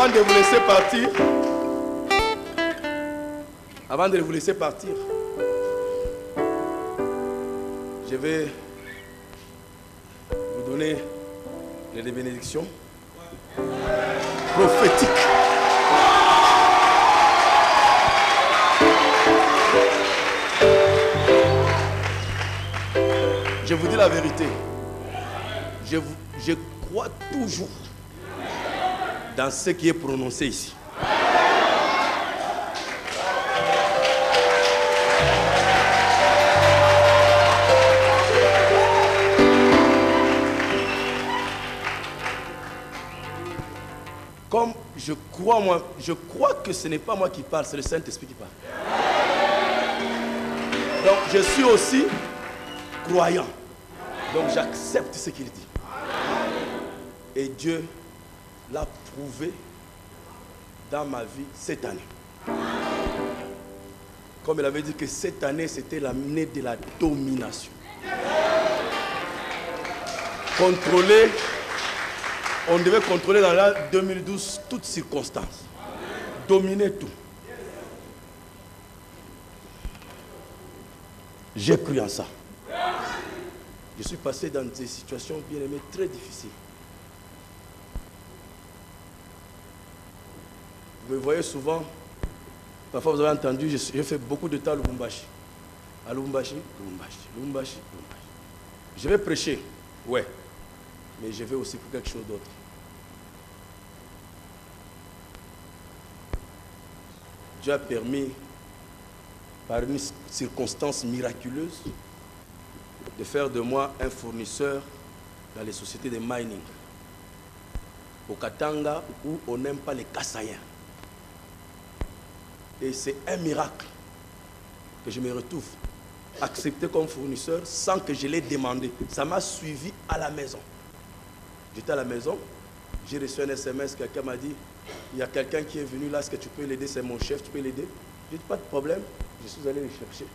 Avant de vous laisser partir, je vais vous donner les bénédictions prophétiques. Je vous dis la vérité. Je crois toujours dans ce qui est prononcé ici. Comme je crois que ce n'est pas moi qui parle, c'est le Saint-Esprit qui parle. Donc je suis aussi croyant. Donc j'accepte ce qu'il dit. Et Dieu l'a prouvé dans ma vie cette année. Comme il avait dit que cette année, c'était l'année de la domination. Contrôler, on devait contrôler dans l'année 2012 toutes circonstances. Dominer tout. J'ai cru en ça. Je suis passé dans des situations, bien aimées, très difficiles. Vous me voyez souvent, parfois vous avez entendu, j'ai fait beaucoup de temps à Lubumbashi. À Lubumbashi. Je vais prêcher, ouais, mais je vais aussi pour quelque chose d'autre. Dieu a permis, par une circonstance miraculeuse, de faire de moi un fournisseur dans les sociétés de mining. Au Katanga, où on n'aime pas les Kassaïens. Et c'est un miracle que je me retrouve accepté comme fournisseur sans que je l'ai demandé. Ça m'a suivi à la maison. J'étais à la maison, j'ai reçu un SMS, quelqu'un m'a dit, il y a quelqu'un qui est venu là, est-ce que tu peux l'aider, c'est mon chef, tu peux l'aider? J'ai dit, pas de problème, je suis allé le chercher.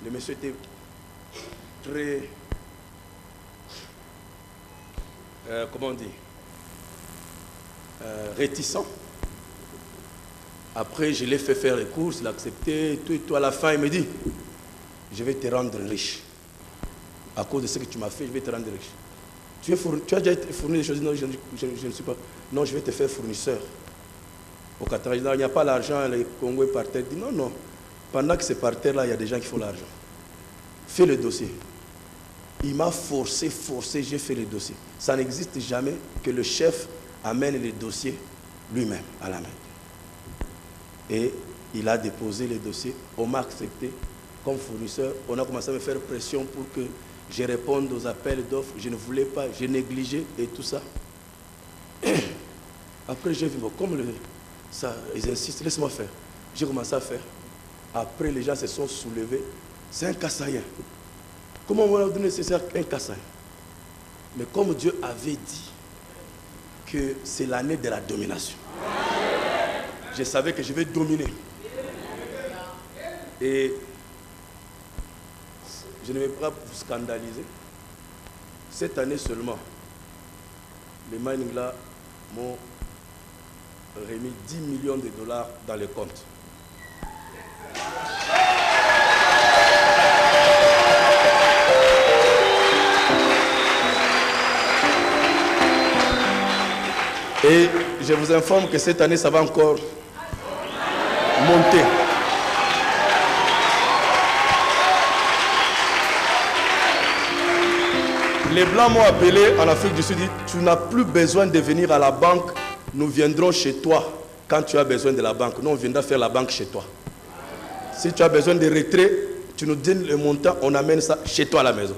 Le monsieur était très, comment on dit, réticent. Après, je l'ai fait faire les courses, il a accepté, tout et tout. À la fin, il me dit, je vais te rendre riche. À cause de ce que tu m'as fait, je vais te rendre riche. Tu as déjà été fourni des choses? Non, je ne suis pas. Non, je vais te faire fournisseur. Au Qatar, il n'y a pas l'argent, les Congolais par terre. Il dit, non, non. Pendant que c'est par terre, là, il y a des gens qui font l'argent. Fais le dossier. Il m'a forcé, j'ai fait le dossier. Ça n'existe jamais que le chef amène les dossiers lui-même à la main. Et il a déposé les dossiers, on m'a accepté comme fournisseur. On a commencé à me faire pression pour que je réponde aux appels d'offres. Je ne voulais pas, j'ai négligé et tout ça. Après, j'ai vu, bon, comme ça, ils insistent, laisse-moi faire. J'ai commencé à faire. Après, les gens se sont soulevés. C'est un Kassaïen. Comment on va donner nécessaire un Kassaïen? Mais comme Dieu avait dit que c'est l'année de la domination, je savais que je vais dominer. Et je ne vais pas vous scandaliser. Cette année seulement, les mining là m'ont remis 10 millions de dollars dans les comptes. Et je vous informe que cette année, ça va encore monter. Les Blancs m'ont appelé en Afrique du Sud, dit, tu n'as plus besoin de venir à la banque, nous viendrons chez toi quand tu as besoin de la banque. Nous, on viendra faire la banque chez toi. Si tu as besoin de retrait, tu nous donnes le montant, on amène ça chez toi à la maison.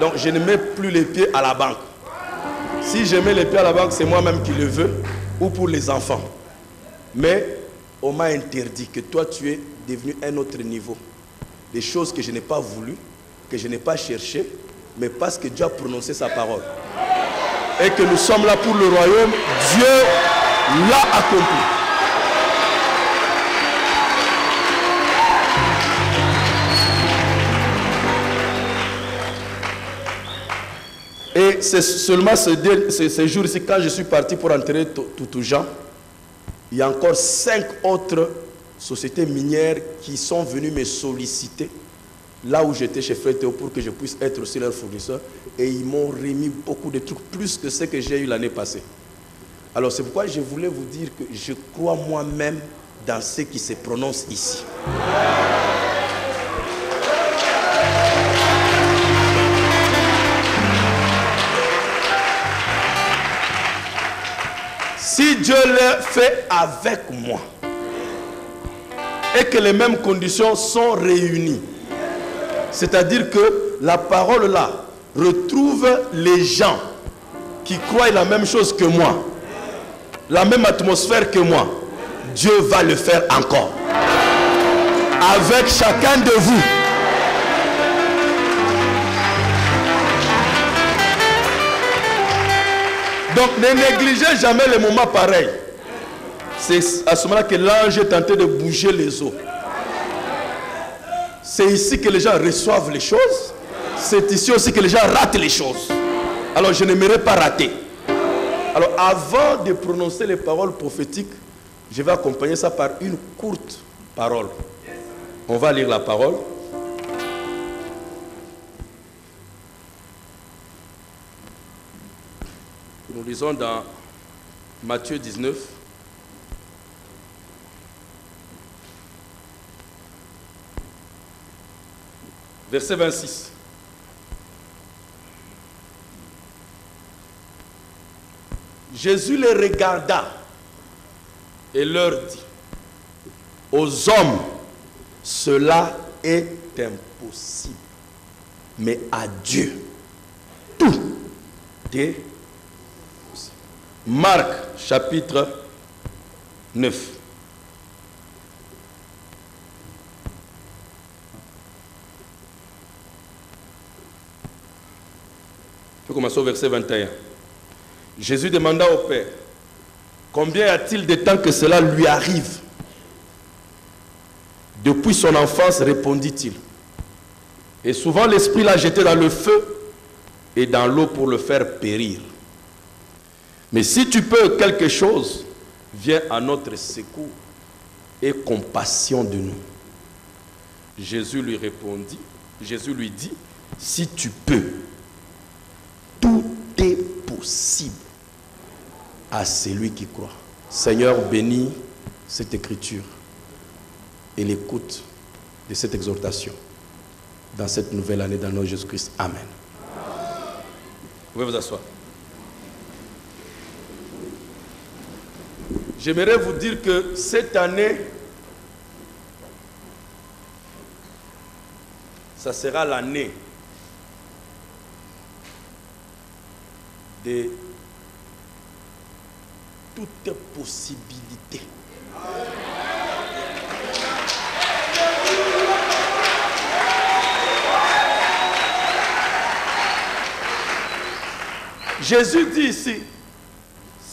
Donc, je ne mets plus les pieds à la banque. Si je mets les pieds à la banque, c'est moi-même qui le veux, ou pour les enfants. Mais on m'a interdit que toi, tu es devenu un autre niveau. Des choses que je n'ai pas voulu, que je n'ai pas cherché, mais parce que Dieu a prononcé sa parole. Et que nous sommes là pour le royaume, Dieu l'a accompli. Et c'est seulement ce jour ici, quand je suis parti pour enterrer Toutou Jean, Il y a encore 5 autres sociétés minières qui sont venues me solliciter là où j'étais chez Frère Théo pour que je puisse être aussi leur fournisseur. Et ils m'ont remis beaucoup de trucs, plus que ce que j'ai eu l'année passée. Alors c'est pourquoi je voulais vous dire que je crois moi-même dans ce qui se prononce ici. Si Dieu le fait avec moi et que les mêmes conditions sont réunies, c'est-à-dire que la parole là retrouve les gens qui croient la même chose que moi, la même atmosphère que moi, Dieu va le faire encore avec chacun de vous. Donc ne négligez jamais les moments pareils. C'est à ce moment-là que l'ange est tenté de bouger les eaux. C'est ici que les gens reçoivent les choses. C'est ici aussi que les gens ratent les choses. Alors je n'aimerais pas rater. Alors avant de prononcer les paroles prophétiques, je vais accompagner ça par une courte parole. On va lire la parole. Nous lisons dans Matthieu 19. Verset 26. Jésus les regarda et leur dit, aux hommes, cela est impossible, mais à Dieu, tout est possible. Marc, chapitre 9. Je commence au verset 21. Jésus demanda au Père, combien y a-t-il de temps que cela lui arrive? Depuis son enfance, répondit-il. Et souvent l'Esprit l'a jeté dans le feu et dans l'eau pour le faire périr. Mais si tu peux quelque chose, viens à notre secours et compassion de nous. Jésus lui répondit, Jésus lui dit, si tu peux, tout est possible à celui qui croit. Seigneur, bénis cette écriture et l'écoute de cette exhortation dans cette nouvelle année dans le nom de Jésus-Christ. Amen. Vous pouvez vous asseoir. J'aimerais vous dire que cette année, ça sera l'année de toute possibilité. Jésus dit ici,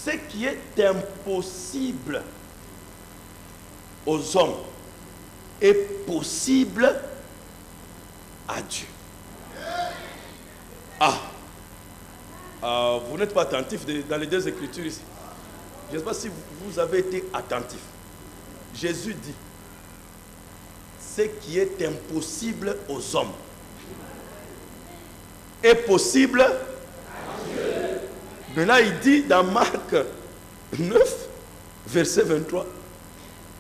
ce qui est impossible aux hommes est possible à Dieu. Vous n'êtes pas attentif dans les deux écritures ici. Je ne sais pas si vous avez été attentif. Jésus dit, ce qui est impossible aux hommes est possible à Dieu. Maintenant, il dit dans Marc 9, verset 23,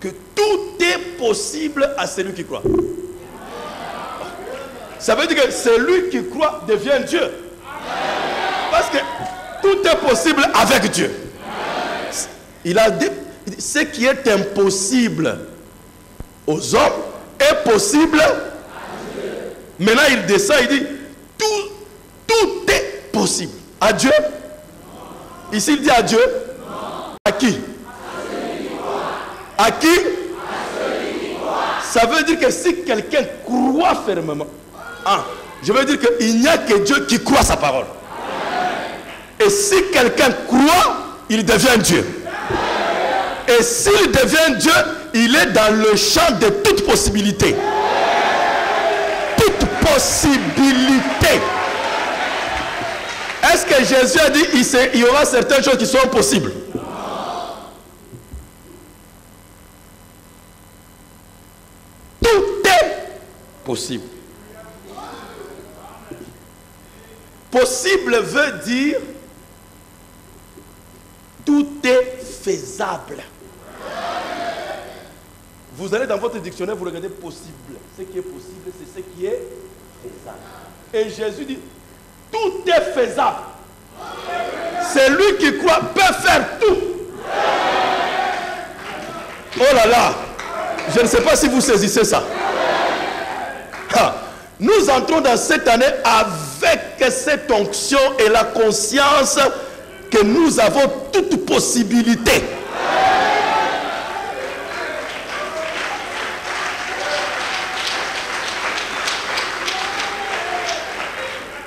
que tout est possible à celui qui croit. Ça veut dire que celui qui croit devient Dieu. Parce que tout est possible avec Dieu. Il a dit, ce qui est impossible aux hommes est possible à Dieu. Maintenant, il descend, il dit, tout est possible. À Dieu? Ici, il dit à Dieu? Non. À qui? À qui? Ça veut dire que si quelqu'un croit fermement, je veux dire qu'il n'y a que Dieu qui croit sa parole. Et si quelqu'un croit, il devient Dieu. Et s'il devient Dieu, il est dans le champ de toute possibilité. Toute possibilité. Est-ce que Jésus a dit qu'il y aura certaines choses qui sont possibles? possible. Possible veut dire tout est faisable. Vous allez dans votre dictionnaire, vous regardez possible. Ce qui est possible, c'est ce qui est faisable. Et Jésus dit, tout est faisable. Celui qui croit peut faire tout. Oh là là, je ne sais pas si vous saisissez ça. Nous entrons dans cette année avec cette onction et la conscience que nous avons toute possibilité.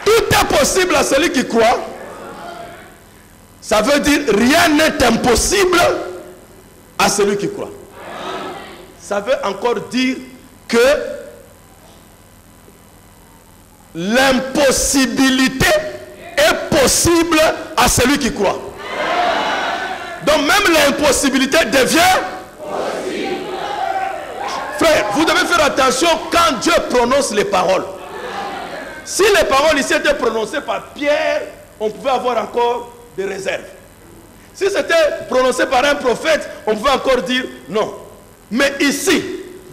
Tout est possible à celui qui croit. Ça veut dire rien n'est impossible à celui qui croit. Ça veut encore dire que l'impossibilité est possible à celui qui croit. Donc même l'impossibilité devient possible. Frère, vous devez faire attention quand Dieu prononce les paroles. Si les paroles ici étaient prononcées par Pierre, on pouvait avoir encore des réserves. Si c'était prononcé par un prophète, on pouvait encore dire non. Mais ici,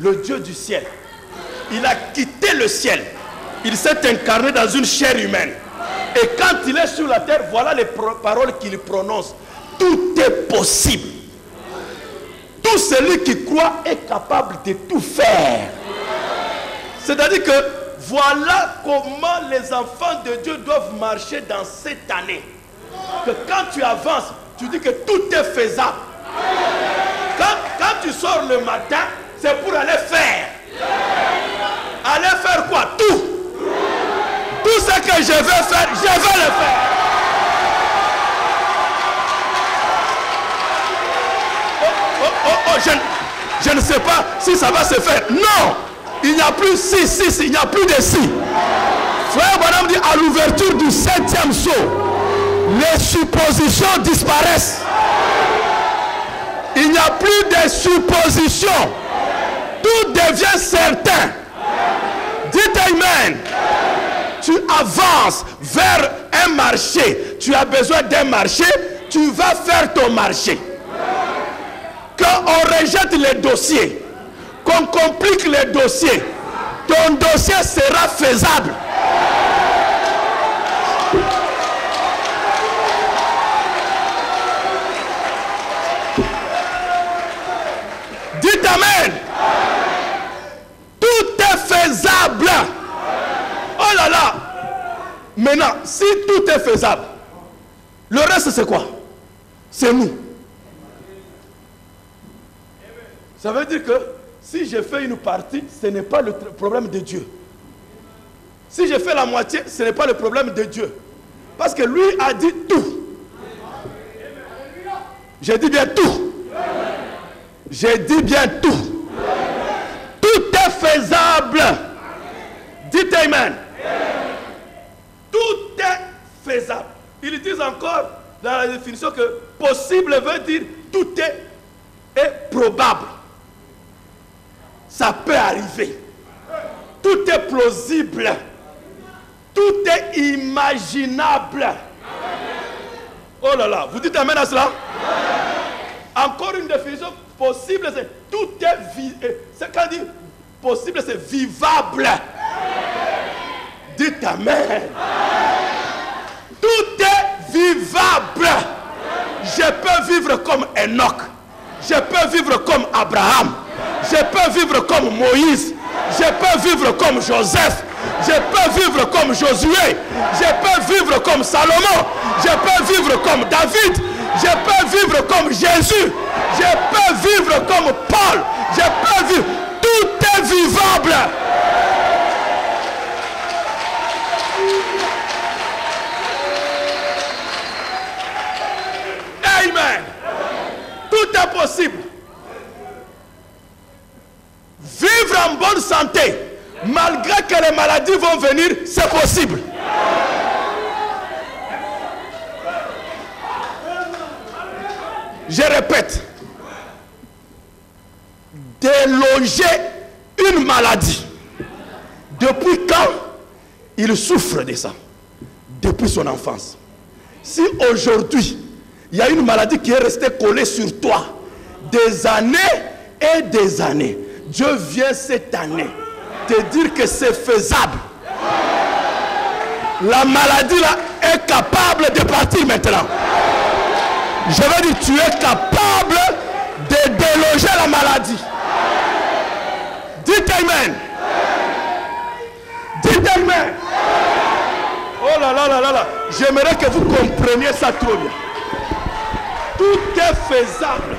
le Dieu du ciel, il a quitté le ciel. Il s'est incarné dans une chair humaine. Et quand il est sur la terre, voilà les paroles qu'il prononce. Tout est possible. Tout celui qui croit est capable de tout faire. C'est-à-dire que voilà comment les enfants de Dieu doivent marcher dans cette année. Que quand tu avances, tu dis que tout est faisable. Quand tu sors le matin, c'est pour aller faire. Aller faire quoi? Tout. Tout ce que je veux faire, je vais le faire. Je ne sais pas si ça va se faire. Non. Il n'y a plus si, il n'y a plus de si. Frère Branham dit à l'ouverture du 7e sceau, les suppositions disparaissent. Il n'y a plus de suppositions. Tout devient certain. Dites Amen. Tu avances vers un marché. Tu as besoin d'un marché. Tu vas faire ton marché. Quand on rejette les dossiers, qu'on complique les dossiers, ton dossier sera faisable. Dites Amen. Tout est faisable. Oh là là. Maintenant, si tout est faisable, le reste c'est quoi? C'est nous. Ça veut dire que si je fais une partie, ce n'est pas le problème de Dieu. Si je fais la moitié, ce n'est pas le problème de Dieu. Parce que lui a dit tout. J'ai dit bien tout. J'ai dit bien tout. Tout est faisable. Dites Amen. Tout est faisable. Ils disent encore dans la définition que possible veut dire tout est probable. Ça peut arriver. Tout est plausible. Tout est imaginable. Oh là là, vous dites Amen à cela? Encore une définition possible, c'est tout est c'est quand on dit possible, c'est vivable. Dites Amen. Tout est vivable. Je peux vivre comme Enoch. Je peux vivre comme Abraham. Je peux vivre comme Moïse. Je peux vivre comme Joseph. Je peux vivre comme Josué. Je peux vivre comme Salomon. Je peux vivre comme David. Je peux vivre comme Jésus. Je peux vivre comme Paul. Je peux vivre. Tout est vivable. Amen. Tout est possible. Vivre en bonne santé, malgré que les maladies vont venir, c'est possible. Je répète, déloger une maladie Depuis quand il souffre de ça? Depuis son enfance. Si aujourd'hui, il y a une maladie qui est restée collée sur toi, des années et des années, Dieu vient cette année te dire que c'est faisable. La maladie là est capable de partir maintenant. Je veux dire, tu es capable de déloger la maladie. Dites Amen. Dites Amen. Oh là là là là là. J'aimerais que vous compreniez ça trop bien. Tout est faisable.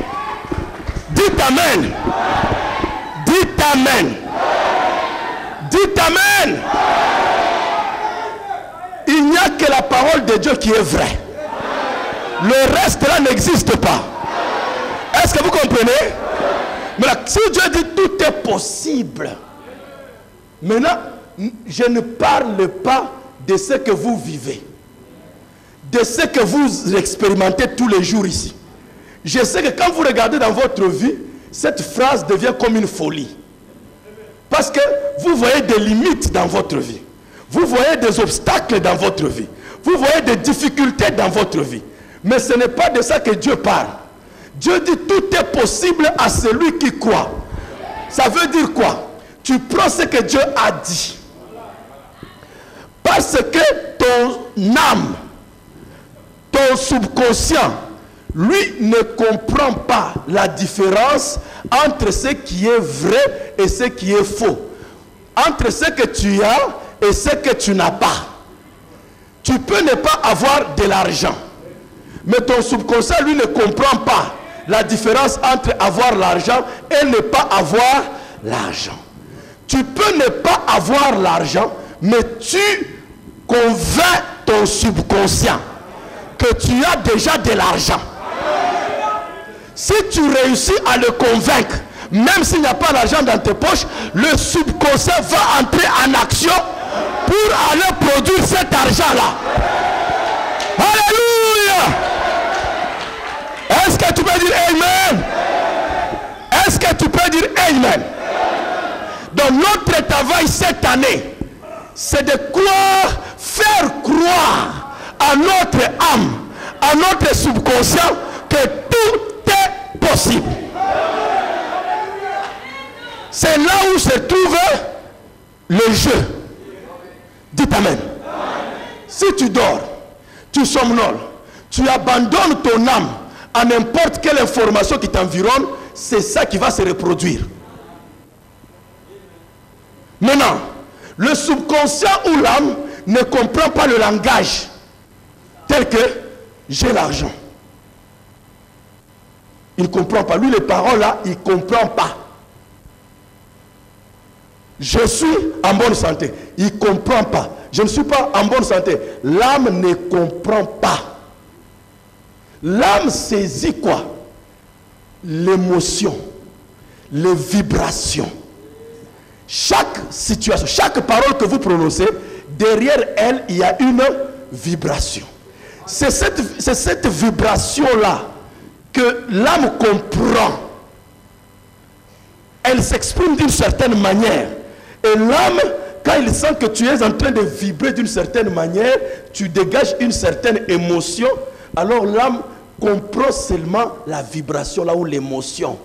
Dites Amen. Dites Amen. Dites Amen. Il n'y a que la parole de Dieu qui est vraie. Le reste là n'existe pas. Est-ce que vous comprenez? Mais là, si Dieu dit tout est possible, maintenant, je ne parle pas de ce que vous vivez, de ce que vous expérimentez tous les jours ici. Je sais que quand vous regardez dans votre vie, cette phrase devient comme une folie. Parce que vous voyez des limites dans votre vie. Vous voyez des obstacles dans votre vie. Vous voyez des difficultés dans votre vie. Mais ce n'est pas de ça que Dieu parle. Dieu dit tout est possible à celui qui croit. Ça veut dire quoi? Tu prends ce que Dieu a dit. Parce que ton âme, ton subconscient, lui ne comprend pas la différence entre ce qui est vrai et ce qui est faux. Entre ce que tu as et ce que tu n'as pas. Tu peux ne pas avoir de l'argent. Mais ton subconscient, lui, ne comprend pas la différence entre avoir l'argent et ne pas avoir l'argent. Tu peux ne pas avoir l'argent, mais tu convaincs ton subconscient que tu as déjà de l'argent. Si tu réussis à le convaincre, même s'il n'y a pas d'argent dans tes poches, le subconscient va entrer en action pour aller produire cet argent-là. Alléluia! Est-ce que tu peux dire Amen? Est-ce que tu peux dire Amen? Donc notre travail cette année, c'est de faire croire à notre âme, à notre subconscient, que tout est possible. C'est là où se trouve le jeu. Dites Amen. Si tu dors, tu somnoles, tu abandonnes ton âme à n'importe quelle information qui t'environne, c'est ça qui va se reproduire. Maintenant, le subconscient ou l'âme ne comprend pas le langage tel que j'ai l'argent. Il ne comprend pas. Lui, les paroles là, il ne comprend pas. Je suis en bonne santé. Il ne comprend pas. Je ne suis pas en bonne santé. L'âme ne comprend pas. L'âme saisit quoi? L'émotion, les vibrations. Chaque situation, chaque parole que vous prononcez, derrière elle, il y a une vibration. C'est cette vibration-là que l'âme comprend. Elle s'exprime d'une certaine manière. Et l'âme, quand il sent que tu es en train de vibrer d'une certaine manière, tu dégages une certaine émotion, alors l'âme comprend seulement la vibration là où l'émotion.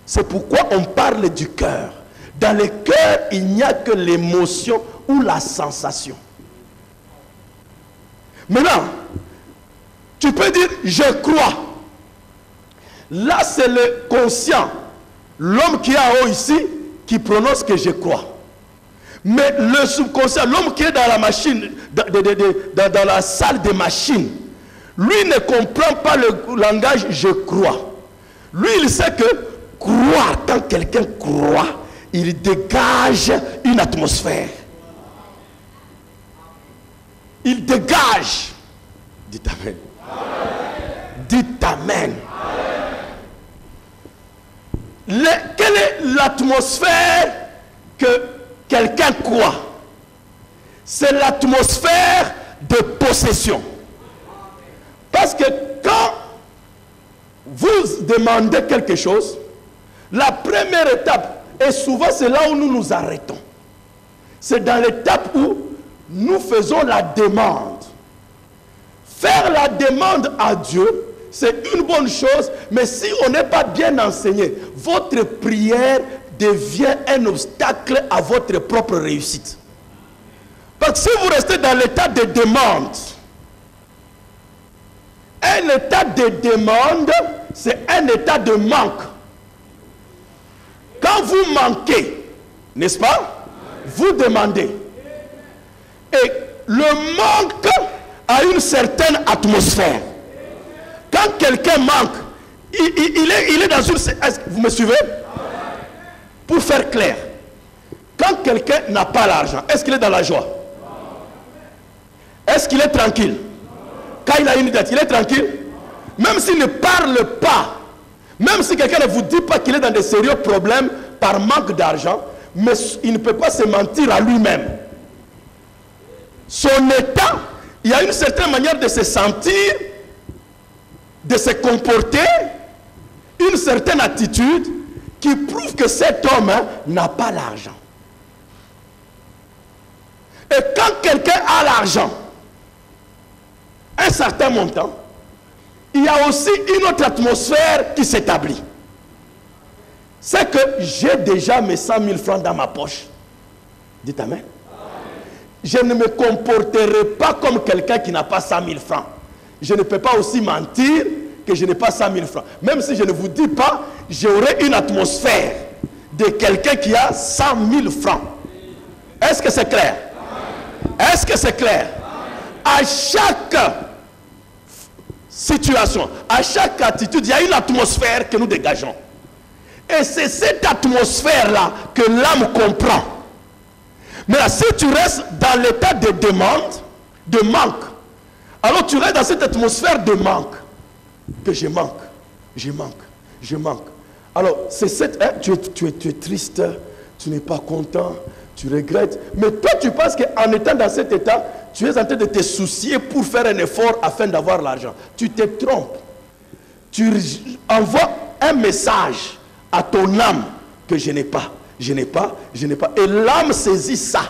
C'est pourquoi on parle du cœur. Dans le cœur, il n'y a que l'émotion ou la sensation. Maintenant, tu peux dire je crois. Là, c'est le conscient, l'homme qui est en haut ici, qui prononce que je crois. Mais le subconscient, l'homme qui est dans la machine, dans la salle des machines, lui ne comprend pas le langage je crois. Lui, il sait que croire, quand quelqu'un croit, il dégage une atmosphère. Il dégage. Dites Amen. Dites Amen. Quelle est l'atmosphère que quelqu'un croit? C'est l'atmosphère de possession. Parce que quand vous demandez quelque chose, la première étape, et souvent c'est là où nous nous arrêtons, c'est dans l'étape où nous faisons la demande. Faire la demande à Dieu, c'est une bonne chose, mais si on n'est pas bien enseigné, votre prière devient un obstacle à votre propre réussite. Parce que si vous restez dans l'état de demande, un état de demande, c'est un état de manque. Quand vous manquez, n'est-ce pas? Vous demandez. Et le manque a une certaine atmosphère. Quand quelqu'un manque, il est dans une... Vous me suivez? Pour faire clair, quand quelqu'un n'a pas l'argent, est-ce qu'il est dans la joie? Est-ce qu'il est tranquille? Quand il a une dette, il est tranquille? Même s'il ne parle pas, même si quelqu'un ne vous dit pas qu'il est dans de sérieux problèmes par manque d'argent, mais il ne peut pas se mentir à lui-même. Son état, il y a une certaine manière de se sentir, de se comporter, une certaine attitude qui prouve que cet homme n'a pas l'argent. Et quand quelqu'un a l'argent, un certain montant, il y a aussi une autre atmosphère qui s'établit. C'est que j'ai déjà mes 100 000 francs dans ma poche. Dites amen. Je ne me comporterai pas comme quelqu'un qui n'a pas 100 000 francs. Je ne peux pas aussi mentir que je n'ai pas 100 000 francs. Même si je ne vous dis pas, j'aurai une atmosphère de quelqu'un qui a 100 000 francs. Est-ce que c'est clair? Est-ce que c'est clair? À chaque situation, à chaque attitude, il y a une atmosphère que nous dégageons. Et c'est cette atmosphère-là que l'âme comprend. Mais là, si tu restes dans l'état de demande, de manque, alors tu restes dans cette atmosphère de manque. Que je manque, je manque, je manque. Alors, c'est cette... Hein, tu es triste, tu n'es pas content, tu regrettes. Mais toi, tu penses qu'en étant dans cet état, tu es en train de te soucier pour faire un effort afin d'avoir l'argent. Tu te trompes. Tu envoies un message à ton âme que je n'ai pas, je n'ai pas, je n'ai pas. Et l'âme saisit ça.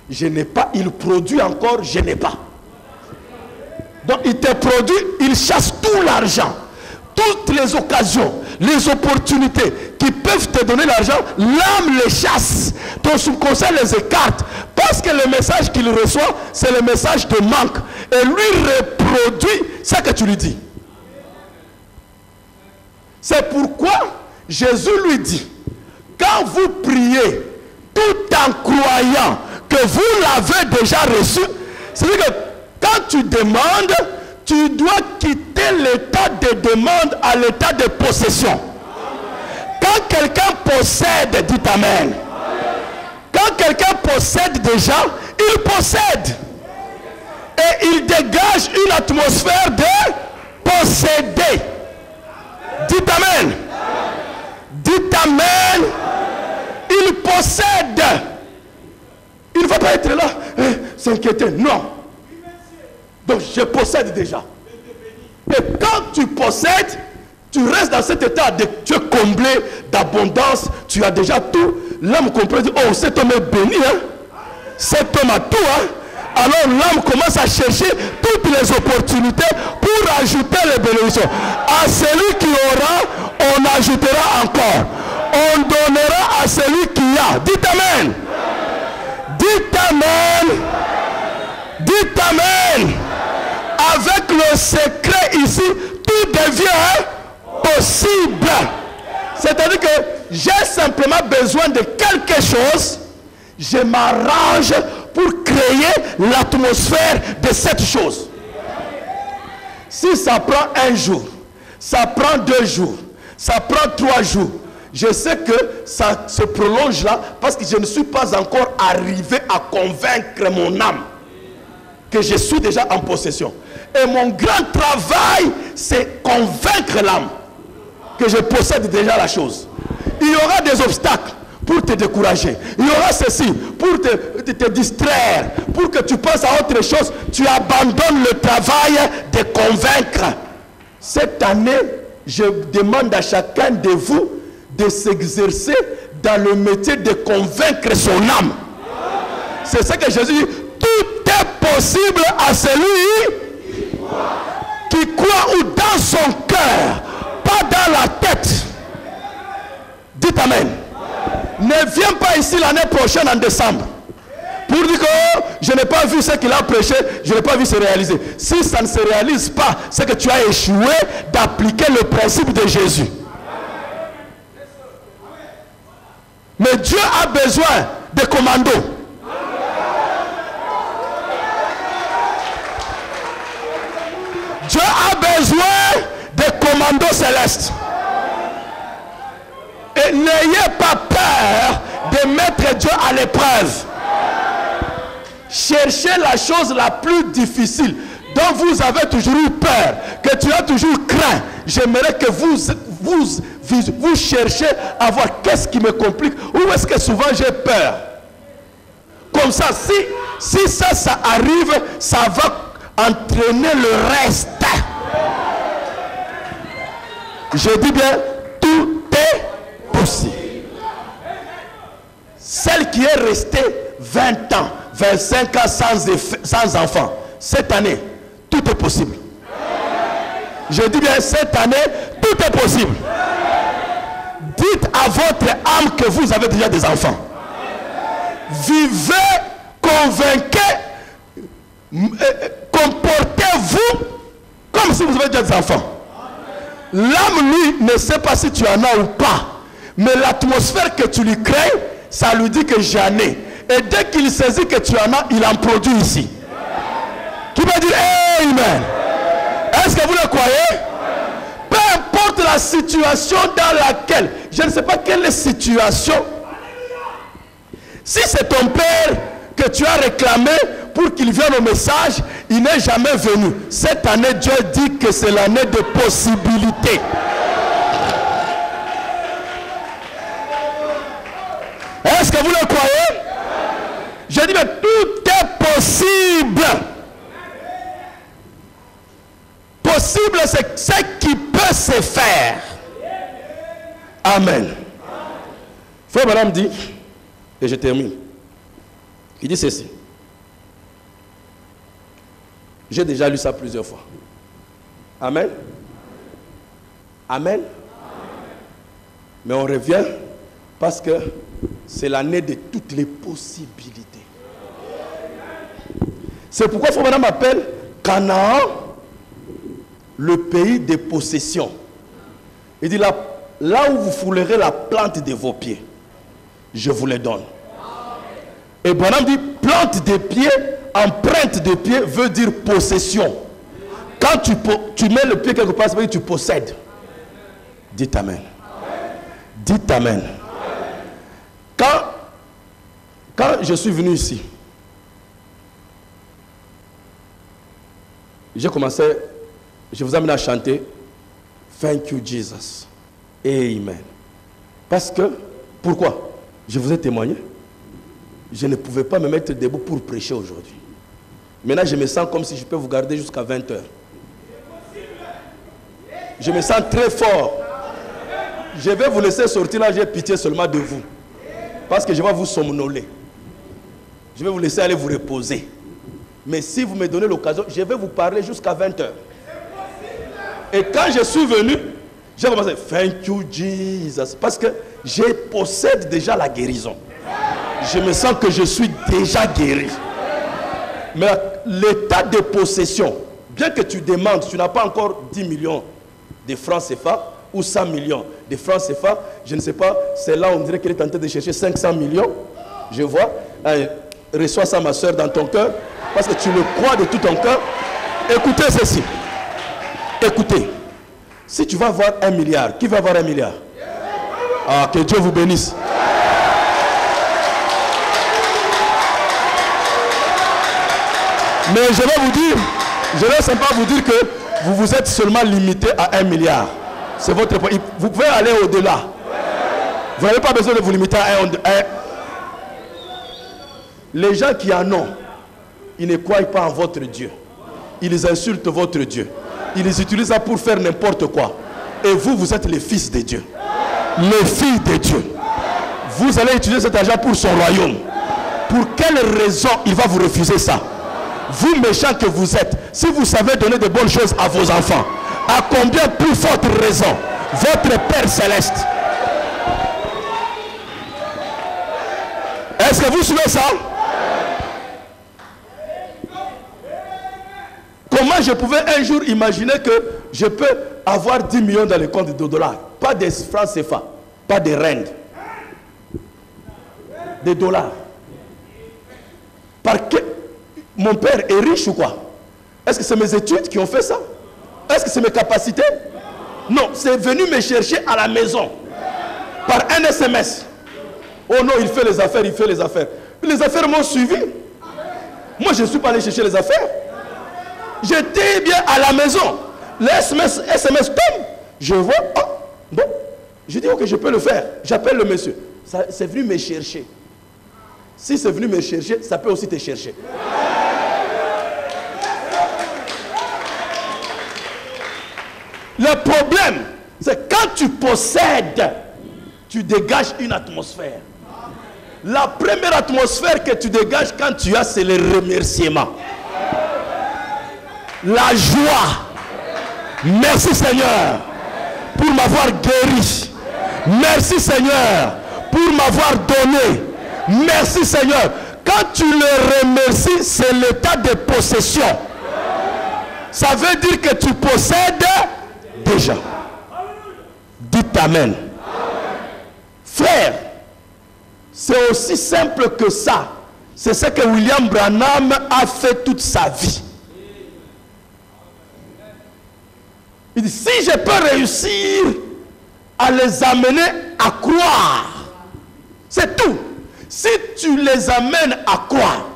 Je n'ai pas, il produit encore, je n'ai pas. Donc il te produit, il chasse tout l'argent, toutes les occasions, les opportunités qui peuvent te donner l'argent, l'âme les chasse, ton subconscient les écarte, parce que le message qu'il reçoit, c'est le message de manque. Et lui reproduit ce que tu lui dis. C'est pourquoi Jésus lui dit, quand vous priez, tout en croyant que vous l'avez déjà reçu, c'est-à-dire que quand tu demandes, tu dois quitter l'état de demande à l'état de possession. Quand quelqu'un possède, dites amen. Quand quelqu'un possède déjà, il possède. Et il dégage une atmosphère de posséder. Dites amen. Dites amen. Il possède. Il ne va pas être là, s'inquiéter. Non. Donc je possède déjà. Et quand tu possèdes, tu restes dans cet état de tu es comblé d'abondance, tu as déjà tout. L'âme comprend, dit, oh cet homme est béni, hein? Cet homme a tout, hein? Alors l'âme commence à chercher toutes les opportunités pour ajouter les bénédictions. À celui qui aura, on ajoutera encore. On donnera à celui qui a. Dites amen. Dites amen. Dites amen. Avec le secret ici, tout devient possible. C'est-à-dire que j'ai simplement besoin de quelque chose. Je m'arrange pour créer l'atmosphère de cette chose. Si ça prend un jour, ça prend 2 jours, ça prend 3 jours, je sais que ça se prolonge là parce que je ne suis pas encore arrivé à convaincre mon âme que je suis déjà en possession. Et mon grand travail, c'est convaincre l'âme que je possède déjà la chose. Il y aura des obstacles pour te décourager. Il y aura ceci pour te distraire, pour que tu penses à autre chose. Tu abandonnes le travail de convaincre. Cette année, je demande à chacun de vous de s'exercer dans le métier de convaincre son âme. C'est ce que Jésus dit. Tout est possible à celui qui croit ou dans son cœur, pas dans la tête. Dites Amen. Ne viens pas ici l'année prochaine en décembre pour dire que oh, je n'ai pas vu ce qu'il a prêché, je n'ai pas vu se réaliser. Si ça ne se réalise pas, c'est que tu as échoué d'appliquer le principe de Jésus. Mais Dieu a besoin de commandos. Dieu a besoin de commandos célestes. Et n'ayez pas peur de mettre Dieu à l'épreuve. Cherchez la chose la plus difficile dont vous avez toujours eu peur, que tu as toujours craint. J'aimerais que vous cherchez à voir qu'est-ce qui me complique, où est-ce que souvent j'ai peur. Comme ça, si ça arrive, ça va entraîner le reste. Je dis bien, tout est possible. Celle qui est restée 20 ans, 25 ans sans enfant, cette année, tout est possible. Je dis bien, cette année, tout est possible. Dites à votre âme que vous avez déjà des enfants. Vivez, convainquez, comportez-vous comme si vous avez déjà des enfants. L'âme, lui, ne sait pas si tu en as ou pas. Mais l'atmosphère que tu lui crées, ça lui dit que j'en ai. Et dès qu'il saisit que tu en as, il en produit ici. Qui va dire Amen? Est-ce que vous le croyez? Peu importe la situation dans laquelle, je ne sais pas quelle situation. Si c'est ton père que tu as réclamé pour qu'il vienne au message, il n'est jamais venu. Cette année, Dieu dit que c'est l'année de possibilités. Est-ce que vous le croyez? Je dis, mais tout est possible. Possible, c'est ce qui peut se faire. Amen. Frère Madame dit, et je termine, il dit ceci. J'ai déjà lu ça plusieurs fois. Amen. Amen. Mais on revient parce que c'est l'année de toutes les possibilités. C'est pourquoi Frère Madame m'appelle Canaan, le pays des possessions. Il dit là où vous foulerez la plante de vos pieds, je vous les donne. Et Branham dit plante des pieds, empreinte de pied veut dire possession. Quand tu mets le pied quelque part, ça veut dire que tu possèdes. Dites Amen. Dites Amen. Quand je suis venu ici, j'ai commencé, je vous amène à chanter Thank you Jesus. Amen. Parce que, pourquoi? Je vous ai témoigné. Je ne pouvais pas me mettre debout pour prêcher aujourd'hui. Maintenant, je me sens comme si je peux vous garder jusqu'à 20 heures. Je me sens très fort. Je vais vous laisser sortir là, j'ai pitié seulement de vous. Parce que je vais vous somnoler. Je vais vous laisser aller vous reposer. Mais si vous me donnez l'occasion, je vais vous parler jusqu'à 20 heures. Et quand je suis venu, j'ai commencé, Thank you Jesus. Parce que je possède déjà la guérison. Je me sens que je suis déjà guéri. Mais l'état de possession, bien que tu demandes, tu n'as pas encore 10 millions de francs CFA ou 100 millions de francs CFA, je ne sais pas, c'est là on dirait qu'elle est en train de chercher 500 millions. Je vois, reçois ça ma soeur dans ton cœur, parce que tu le crois de tout ton cœur. Écoutez ceci. Écoutez, si tu vas avoir 1 milliard, qui va avoir 1 milliard? Ah, que Dieu vous bénisse. Mais je vais vous dire, je vais simplement vous dire que vous vous êtes seulement limité à 1 milliard. C'est votre point. Vous pouvez aller au-delà. Vous n'avez pas besoin de vous limiter à 1. Les gens qui en ont, ils ne croient pas en votre Dieu. Ils insultent votre Dieu. Ils les utilisent ça pour faire n'importe quoi. Et vous, vous êtes les fils de Dieu. Les filles de Dieu. Vous allez utiliser cet argent pour son royaume. Pour quelle raison il va vous refuser ça? Vous méchants que vous êtes, si vous savez donner de bonnes choses à vos enfants, à combien plus forte raison votre Père Céleste? Est-ce que vous suivez ça? Comment je pouvais un jour imaginer que je peux avoir 10 millions dans les comptes de dollars? Pas des francs CFA, pas des rendes. Des dollars. Parce que mon père est riche ou quoi? Est-ce que c'est mes études qui ont fait ça? Est-ce que c'est mes capacités? Non, c'est venu me chercher à la maison par un SMS. Oh non, il fait les affaires, il fait les affaires. Les affaires m'ont suivi. Moi, je ne suis pas allé chercher les affaires. J'étais bien à la maison. Le SMS tombe. Je vois, oh, bon. Je dis, ok, je peux le faire. J'appelle le monsieur. C'est venu me chercher. Si c'est venu me chercher, ça peut aussi te chercher. Le problème, c'est quand tu possèdes, tu dégages une atmosphère. La première atmosphère que tu dégages quand tu as, c'est le remerciement. La joie. Merci Seigneur pour m'avoir guéri. Merci Seigneur pour m'avoir donné. Merci Seigneur. Quand tu le remercies, c'est l'état de possession. Ça veut dire que tu possèdes déjà. Dites Amen. Frère, c'est aussi simple que ça. C'est ce que William Branham a fait toute sa vie. Il dit, si je peux réussir à les amener à croire, c'est tout. Si tu les amènes à croire,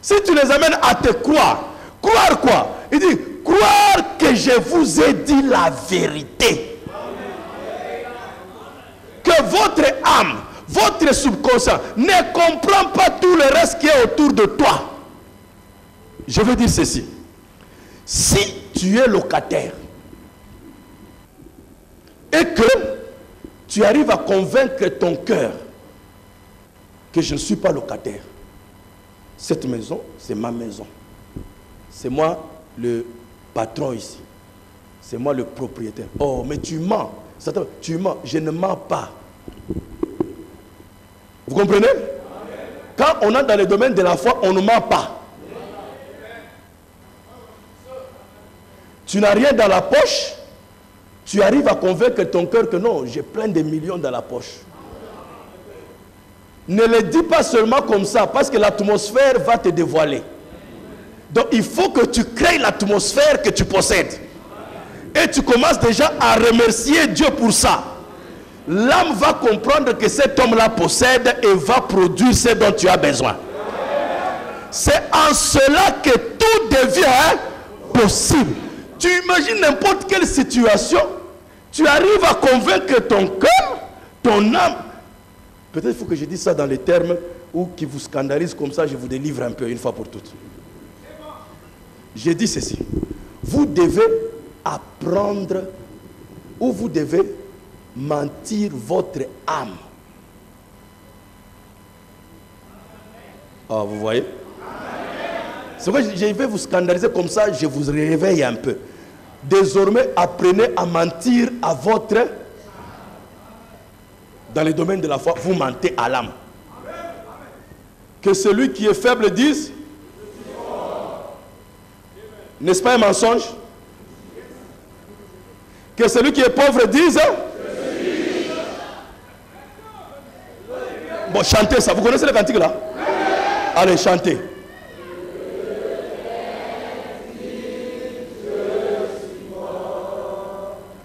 si tu les amènes à te croire, croire quoi? Il dit, croire que je vous ai dit la vérité. Que votre âme, votre subconscient ne comprend pas tout le reste qui est autour de toi. Je veux dire ceci. Si tu es locataire et que tu arrives à convaincre ton cœur que je ne suis pas locataire, cette maison, c'est ma maison. C'est moi le patron ici. C'est moi le propriétaire. Oh, mais tu mens. Tu mens. Je ne mens pas. Vous comprenez? Quand on est dans le domaine de la foi, on ne ment pas. Tu n'as rien dans la poche. Tu arrives à convaincre ton cœur que non, j'ai plein de millions dans la poche. Ne le dis pas seulement comme ça, parce que l'atmosphère va te dévoiler. Donc il faut que tu crées l'atmosphère que tu possèdes. Et tu commences déjà à remercier Dieu pour ça. L'âme va comprendre que cet homme-là possède et va produire ce dont tu as besoin. C'est en cela que tout devient possible. Tu imagines n'importe quelle situation, tu arrives à convaincre ton cœur, ton âme. Peut-être il faut que je dise ça dans les termes qui vous scandalisent, comme ça je vous délivre un peu une fois pour toutes. J'ai dit ceci. Vous devez apprendre ou vous devez mentir votre âme. Ah, vous voyez? C'est vrai, je vais vous scandaliser comme ça, je vous réveille un peu. Désormais, apprenez à mentir à votre... Dans le domaine de la foi, vous mentez à l'âme. Que celui qui est faible dise... N'est-ce pas un mensonge? Que celui qui est pauvre dise... Bon, chantez ça. Vous connaissez le cantique là? Allez, chantez.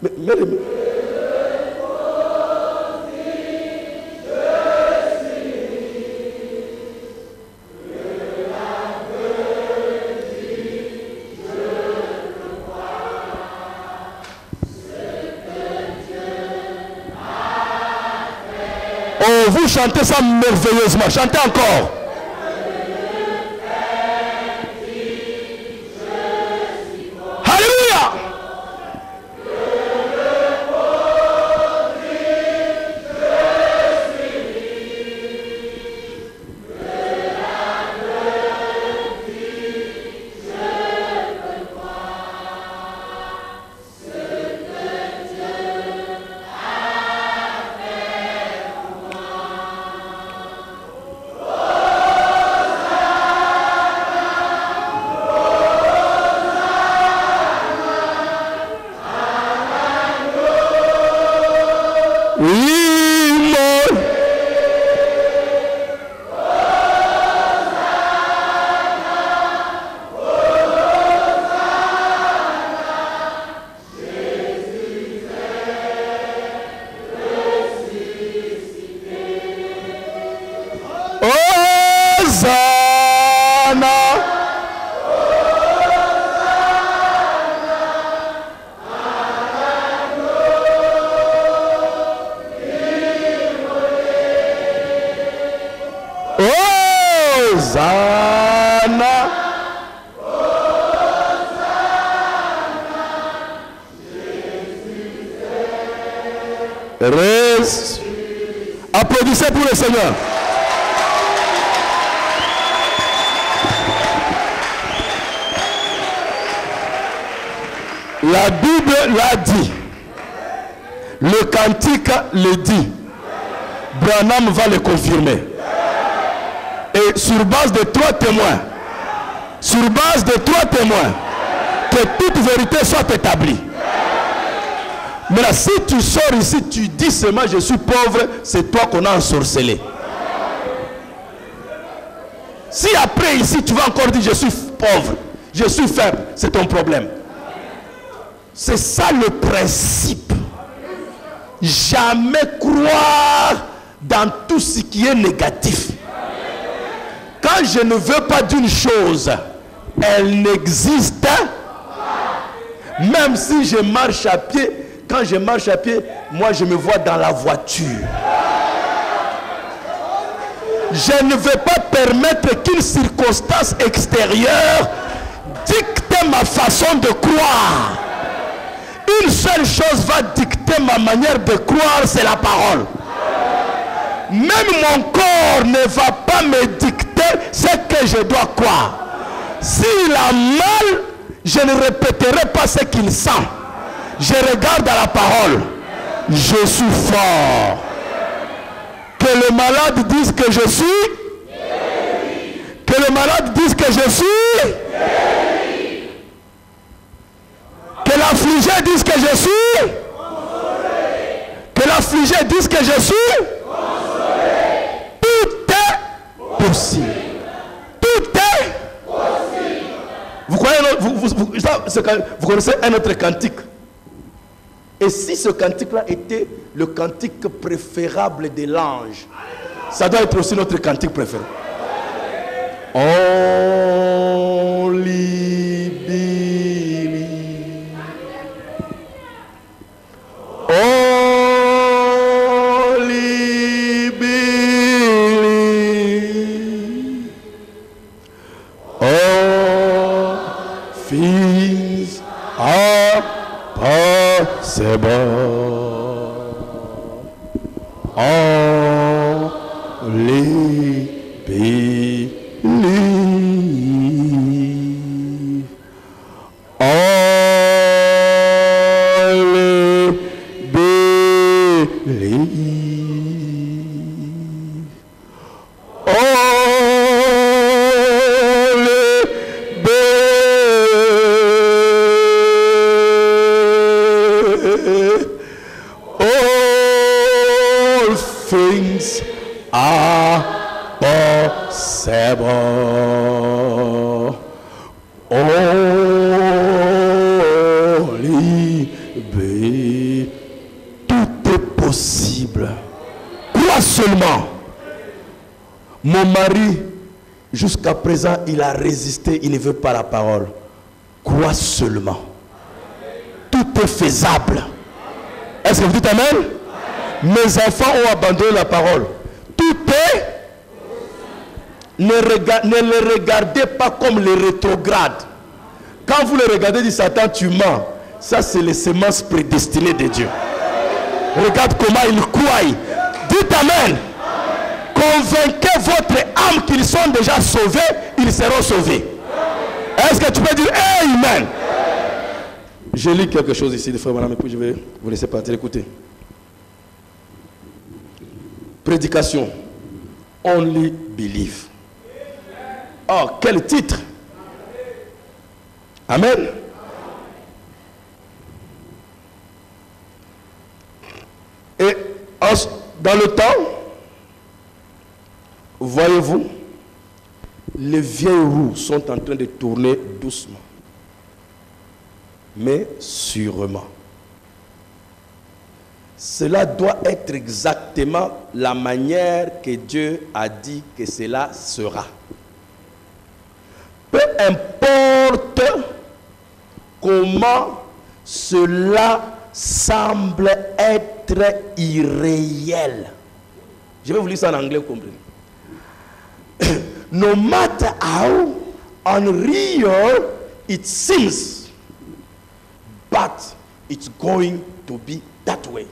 Mais oh, vous chantez ça merveilleusement. Chantez encore. Alléluia. Applaudissez pour le Seigneur. La Bible l'a dit. Le cantique le dit. Branham va le confirmer. Et sur base de 3 témoins, que toute vérité soit établie. Maintenant, si tu sors ici, tu dis seulement je suis pauvre, c'est toi qu'on a ensorcelé. Si après ici, tu vas encore dire je suis pauvre, je suis faible, c'est ton problème. C'est ça le principe. Jamais croire dans tout ce qui est négatif. Quand je ne veux pas d'une chose, elle n'existe pas. Même si je marche à pied, quand je marche à pied, moi je me vois dans la voiture. Je ne vais pas permettre qu'une circonstance extérieure dicte ma façon de croire. Une seule chose va dicter ma manière de croire, c'est la parole. Même mon corps ne va pas me dicter ce que je dois croire. S'il a mal, je ne répéterai pas ce qu'il sent. Je regarde à la parole. Je suis fort. Que le malade dise que je suis. Que le malade dise que je suis. Que l'affligé dise que je suis. Que l'affligé dise que je suis. Tout est possible. Tout est possible. Vous croyez, vous connaissez un autre cantique. Et si ce cantique-là était le cantique préférable de l'ange, ça doit être aussi notre cantique préféré. Only believe. Only believe. All things are possible. Only believe. Only believe. All things are possible. Only be. Tout est possible. Crois seulement. Mon mari, jusqu'à présent, il a résisté, il ne veut pas la parole. Crois seulement. Tout est faisable. Est-ce que vous dites amen? Mes enfants ont abandonné la parole. Tout est. Ne les regardez pas comme les rétrogrades. Quand vous les regardez, dit Satan, tu mens. Ça, c'est les semences prédestinées de Dieu. Regarde comment ils croient. Dites amen. Convainquez votre âme qu'ils sont déjà sauvés, ils seront sauvés. Est-ce que tu peux dire amen? Je lis quelque chose ici de frère madame, et puis je vais vous laisser partir. Écoutez. Prédication. Only believe. Oh, quel titre! Amen. Et dans le temps, voyez-vous, les vieilles roues sont en train de tourner doucement, mais sûrement. Cela doit être exactement la manière que Dieu a dit que cela sera. importe comment cela semble être irréel. Je vais vous lire ça en anglais, vous comprenez. No matter how unreal it seems, but it's going to be that way.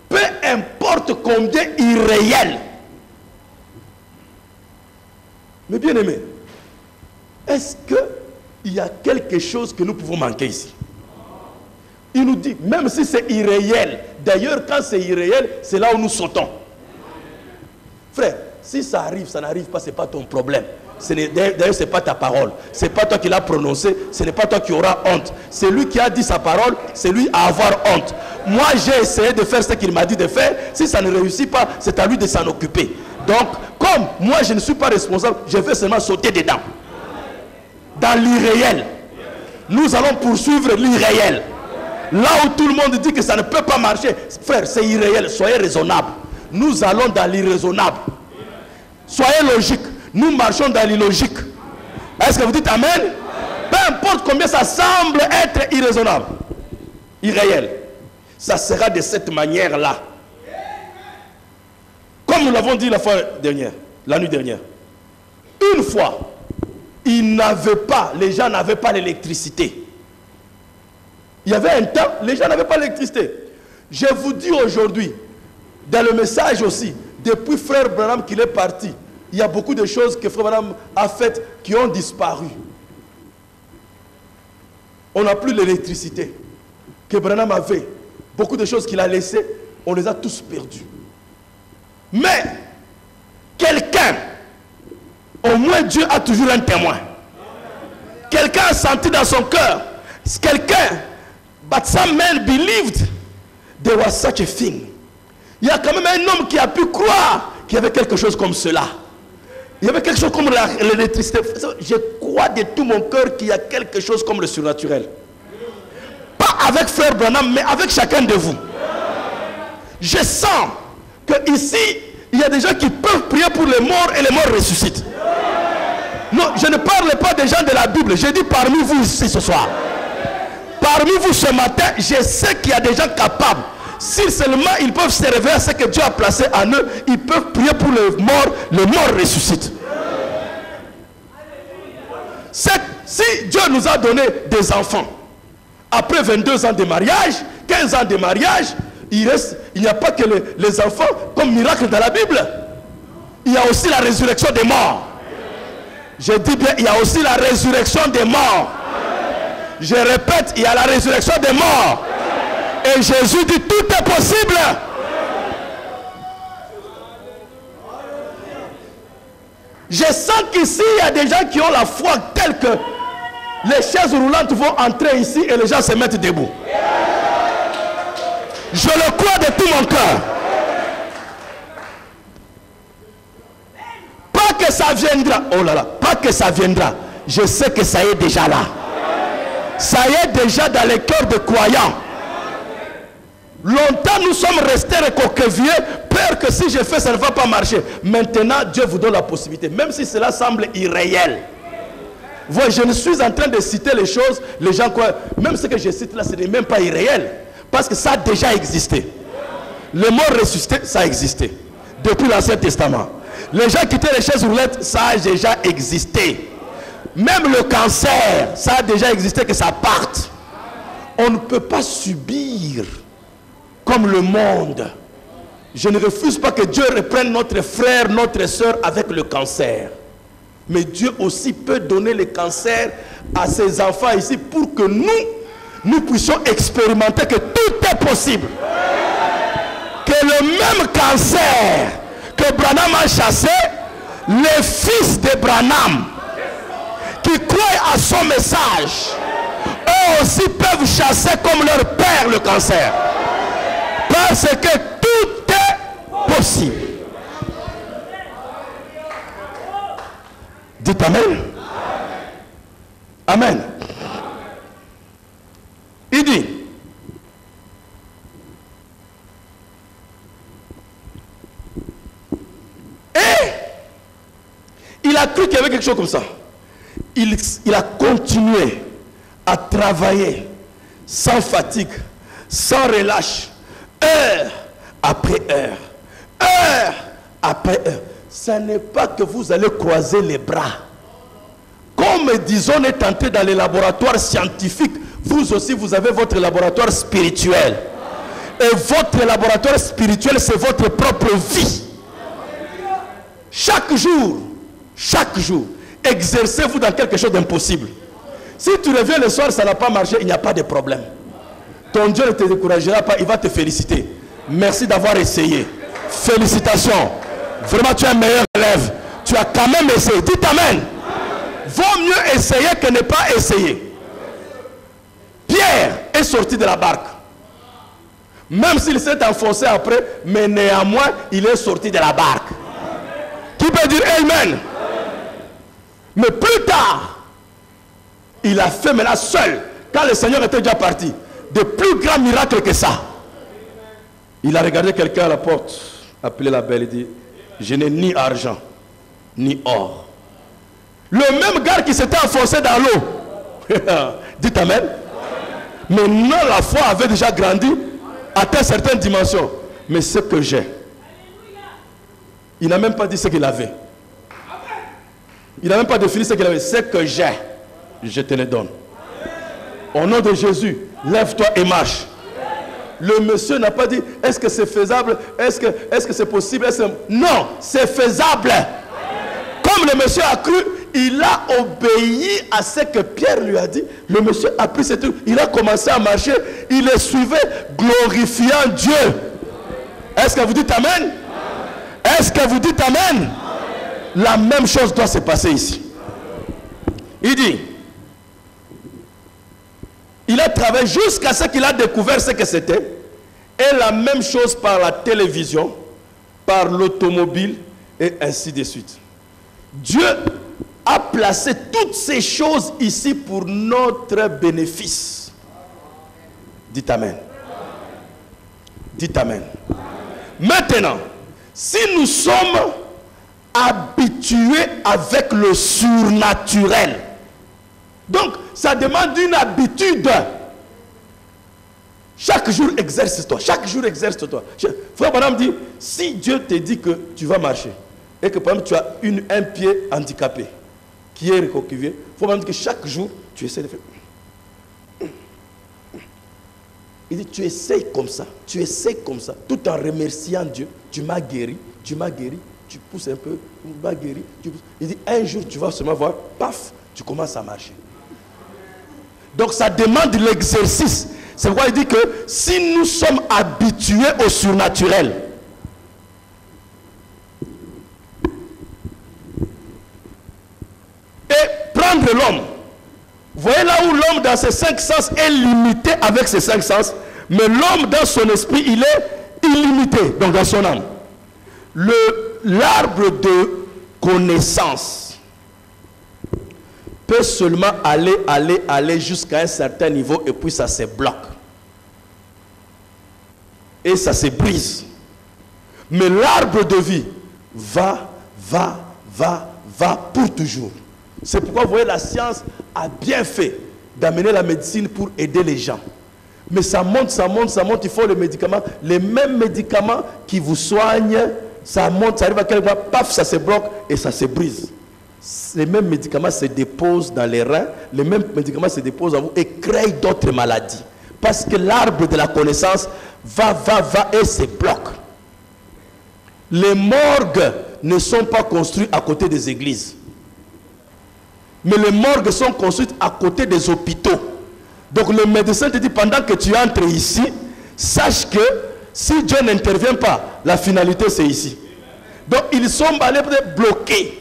Peu importe combien irréel. Mais bien aimé, est-ce qu'il y a quelque chose que nous pouvons manquer ici? Il nous dit, même si c'est irréel, d'ailleurs quand c'est irréel, c'est là où nous sautons. Frère, si ça arrive, ça n'arrive pas, ce n'est pas ton problème. D'ailleurs, ce n'est pas ta parole. Ce n'est pas toi qui l'as prononcé, ce n'est pas toi qui auras honte. C'est lui qui a dit sa parole, c'est lui à avoir honte. Moi, j'ai essayé de faire ce qu'il m'a dit de faire. Si ça ne réussit pas, c'est à lui de s'en occuper. Donc, comme moi, je ne suis pas responsable, je vais seulement sauter dedans. Dans l'irréel. Nous allons poursuivre l'irréel. Là où tout le monde dit que ça ne peut pas marcher, frère, c'est irréel, soyez raisonnable. Nous allons dans l'irraisonnable. Soyez logique. Nous marchons dans l'illogique. Est-ce que vous dites amen? Peu importe combien ça semble être irraisonnable, irréel, ça sera de cette manière-là. Comme nous l'avons dit la nuit dernière. Une fois, les gens n'avaient pas l'électricité. Il y avait un temps, les gens n'avaient pas l'électricité. Je vous dis aujourd'hui, dans le message aussi, depuis Frère Branham qu'il est parti, il y a beaucoup de choses que Frère Branham a faites qui ont disparu. On n'a plus l'électricité que Branham avait. Beaucoup de choses qu'il a laissées, on les a tous perdues. Mais, quelqu'un, au moins Dieu a toujours un témoin. Quelqu'un a senti dans son cœur, quelqu'un, but some men believed there was such a thing. Il y a quand même un homme qui a pu croire qu'il y avait quelque chose comme cela. Il y avait quelque chose comme l'électricité. Je crois de tout mon cœur qu'il y a quelque chose comme le surnaturel. Pas avec Frère Branham, mais avec chacun de vous. Je sens que ici, il y a des gens qui peuvent prier pour les morts et les morts ressuscitent. Non, je ne parle pas des gens de la Bible. Je dis parmi vous ici ce soir. Parmi vous ce matin, je sais qu'il y a des gens capables. Si seulement ils peuvent se réveiller à ce que Dieu a placé en eux, ils peuvent prier pour les morts ressuscitent. Si Dieu nous a donné des enfants, après 22 ans de mariage, 15 ans de mariage, il n'y a pas que les enfants comme miracle dans la Bible. Il y a aussi la résurrection des morts. Je dis bien, il y a aussi la résurrection des morts. Je répète, il y a la résurrection des morts. Et Jésus dit, tout est possible. Je sens qu'ici, il y a des gens qui ont la foi telle que les chaises roulantes vont entrer ici et les gens se mettent debout. Je le crois de tout mon cœur. Pas que ça viendra. Oh là là, pas que ça viendra. Je sais que ça est déjà là. Ça y est déjà dans les cœurs des croyants. Longtemps nous sommes restés recroquevillés, peur que si je fais ça ne va pas marcher. Maintenant Dieu vous donne la possibilité, même si cela semble irréel. Voyez, je ne suis en train de citer les choses, les gens croient, même ce que je cite là, ce n'est même pas irréel, parce que ça a déjà existé. Les morts ressuscités, ça a existé depuis l'Ancien Testament. Les gens qui étaient les chaises roulettes, ça a déjà existé. Même le cancer, ça a déjà existé, que ça parte. On ne peut pas subir comme le monde. Je ne refuse pas que Dieu reprenne notre frère, notre soeur avec le cancer. Mais Dieu aussi peut donner le cancer à ses enfants ici pour que nous puissions expérimenter que tout est possible. Que le même cancer que Branham a chassé, les fils de Branham qui croient à son message, eux aussi peuvent chasser comme leur père le cancer. Parce que tout est possible. Dites amen. Amen. Il dit, et il a cru qu'il y avait quelque chose comme ça. il a continué à travailler sans fatigue, sans relâche, heure après heure, heure après heure. Ce n'est pas que vous allez croiser les bras. Comme disons, on est entré dans les laboratoires scientifiques, vous aussi vous avez votre laboratoire spirituel. Et votre laboratoire spirituel, c'est votre propre vie. Chaque jour, exercez-vous dans quelque chose d'impossible. Si tu reviens le soir, ça n'a pas marché, il n'y a pas de problème. Ton Dieu ne te découragera pas, il va te féliciter. Merci d'avoir essayé. Félicitations. Vraiment, tu es un meilleur élève. Tu as quand même essayé. Dites Amen. Vaut mieux essayer que ne pas essayer. Pierre est sorti de la barque. Même s'il s'est enfoncé après, mais néanmoins, il est sorti de la barque. Qui peut dire Amen? Mais plus tard, il a fait maintenant seul, quand le Seigneur était déjà parti, de plus grands miracles que ça. Il a regardé quelqu'un à la porte, appelé la belle, et dit, je n'ai ni argent, ni or. Le même gars qui s'était enfoncé dans l'eau. Dites Amen. Maintenant, la foi avait déjà grandi, atteint certaines dimensions. Mais ce que j'ai, il n'a même pas dit ce qu'il avait. Il n'a même pas défini ce qu'il avait. Ce que j'ai, je te le donne. Au nom de Jésus, lève-toi et marche. Le monsieur n'a pas dit, est-ce que c'est faisable? Est-ce que c'est possible? Non, c'est faisable. Comme le monsieur a cru, il a obéi à ce que Pierre lui a dit. Le monsieur a pris ce truc, il a commencé à marcher, il le suivait, glorifiant Dieu. Est-ce que vous dites Amen? Est-ce que vous dites Amen? La même chose doit se passer ici. Il dit, il a travaillé jusqu'à ce qu'il a découvert ce que c'était. Et la même chose par la télévision, par l'automobile et ainsi de suite. Dieu a placé toutes ces choses ici pour notre bénéfice. Dites Amen. Dites Amen. Maintenant, si nous sommes habitués avec le surnaturel, donc ça demande une habitude. Chaque jour exerce-toi. Chaque jour exerce-toi. Frère Madame dit, si Dieu te dit que tu vas marcher, et que par exemple tu as un pied handicapé, qui est recoquillé, il faut même dire que chaque jour, tu essaies de faire. Il dit, tu essaies comme ça, tout en remerciant Dieu. Tu m'as guéri, tu pousses un peu, tu m'as guéri. Il dit, un jour, tu vas seulement voir, paf, tu commences à marcher. Donc ça demande l'exercice. C'est pourquoi il dit que si nous sommes habitués au surnaturel, et prendre l'homme, vous voyez là où l'homme dans ses 5 sens est limité avec ses 5 sens, mais l'homme dans son esprit, il est illimité, donc dans son âme. L'arbre de connaissance peut seulement aller jusqu'à un certain niveau et puis ça se bloque. Et ça se brise. Mais l'arbre de vie va pour toujours. C'est pourquoi vous voyez la science a bien fait d'amener la médecine pour aider les gens. Mais ça monte, il faut les médicaments. Les mêmes médicaments qui vous soignent, ça monte, ça arrive à quelque part, paf, ça se bloque et ça se brise. Les mêmes médicaments se déposent dans les reins, les mêmes médicaments se déposent en vous et créent d'autres maladies. Parce que l'arbre de la connaissance va et se bloque. Les morgues ne sont pas construits à côté des églises. Mais les morgues sont construites à côté des hôpitaux. Donc le médecin te dit, pendant que tu entres ici, sache que si Dieu n'intervient pas, la finalité c'est ici. Donc ils sont bloqués.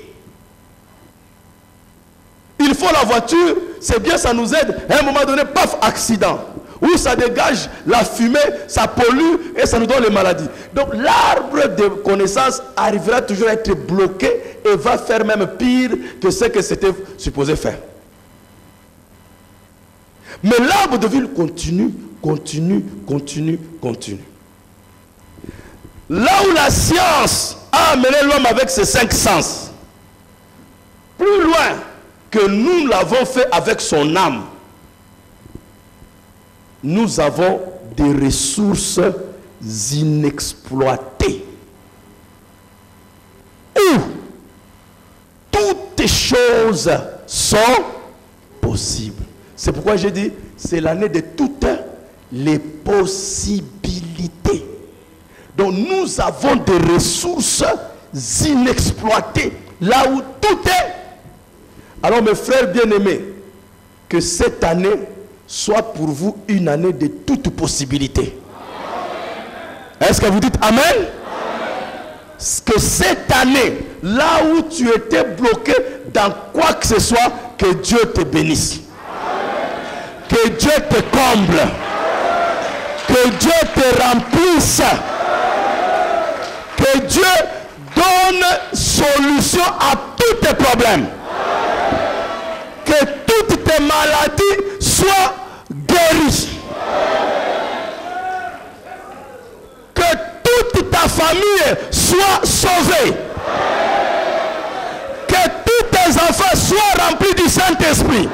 Il faut la voiture, c'est bien, ça nous aide. À un moment donné, paf, accident. Où ça dégage la fumée, ça pollue et ça nous donne les maladies. Donc l'arbre de connaissance arrivera toujours à être bloqué et va faire même pire que ce que c'était supposé faire. Mais l'arbre de vie continue. Là où la science a amené l'homme avec ses 5 sens, plus loin, que nous l'avons fait avec son âme, nous avons des ressources inexploitées. Où toutes choses sont possibles. C'est pourquoi j'ai dit, c'est l'année de toutes les possibilités. Donc nous avons des ressources inexploitées, là où tout est. Alors mes frères bien-aimés, que cette année soit pour vous une année de toutes possibilités. Est-ce que vous dites Amen? Amen. Que cette année, là où tu étais bloqué dans quoi que ce soit, que Dieu te bénisse. Amen. Que Dieu te comble. Amen. Que Dieu te remplisse. Amen. Que Dieu donne solution à tous tes problèmes. Amen. Que toutes tes maladies soient guéries. Que toute ta famille soit sauvée. Que tous tes enfants soient remplis du Saint-Esprit.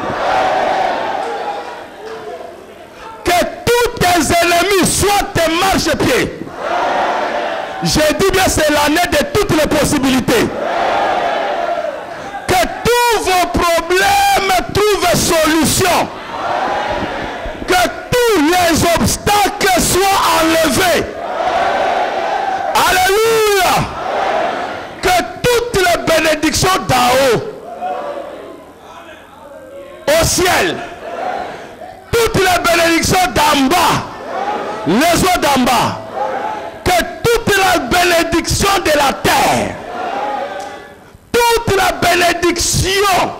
Que tous tes ennemis soient tes marchepieds. Je dis bien, c'est l'année de toutes les possibilités. Que tous vos problèmes trouvent solution. Que tous les obstacles soient enlevés. Alléluia. Que toutes les bénédictions d'en haut, au ciel, toutes les bénédictions d'en bas, les eaux d'en bas, que toutes les bénédictions de la terre, toute la bénédiction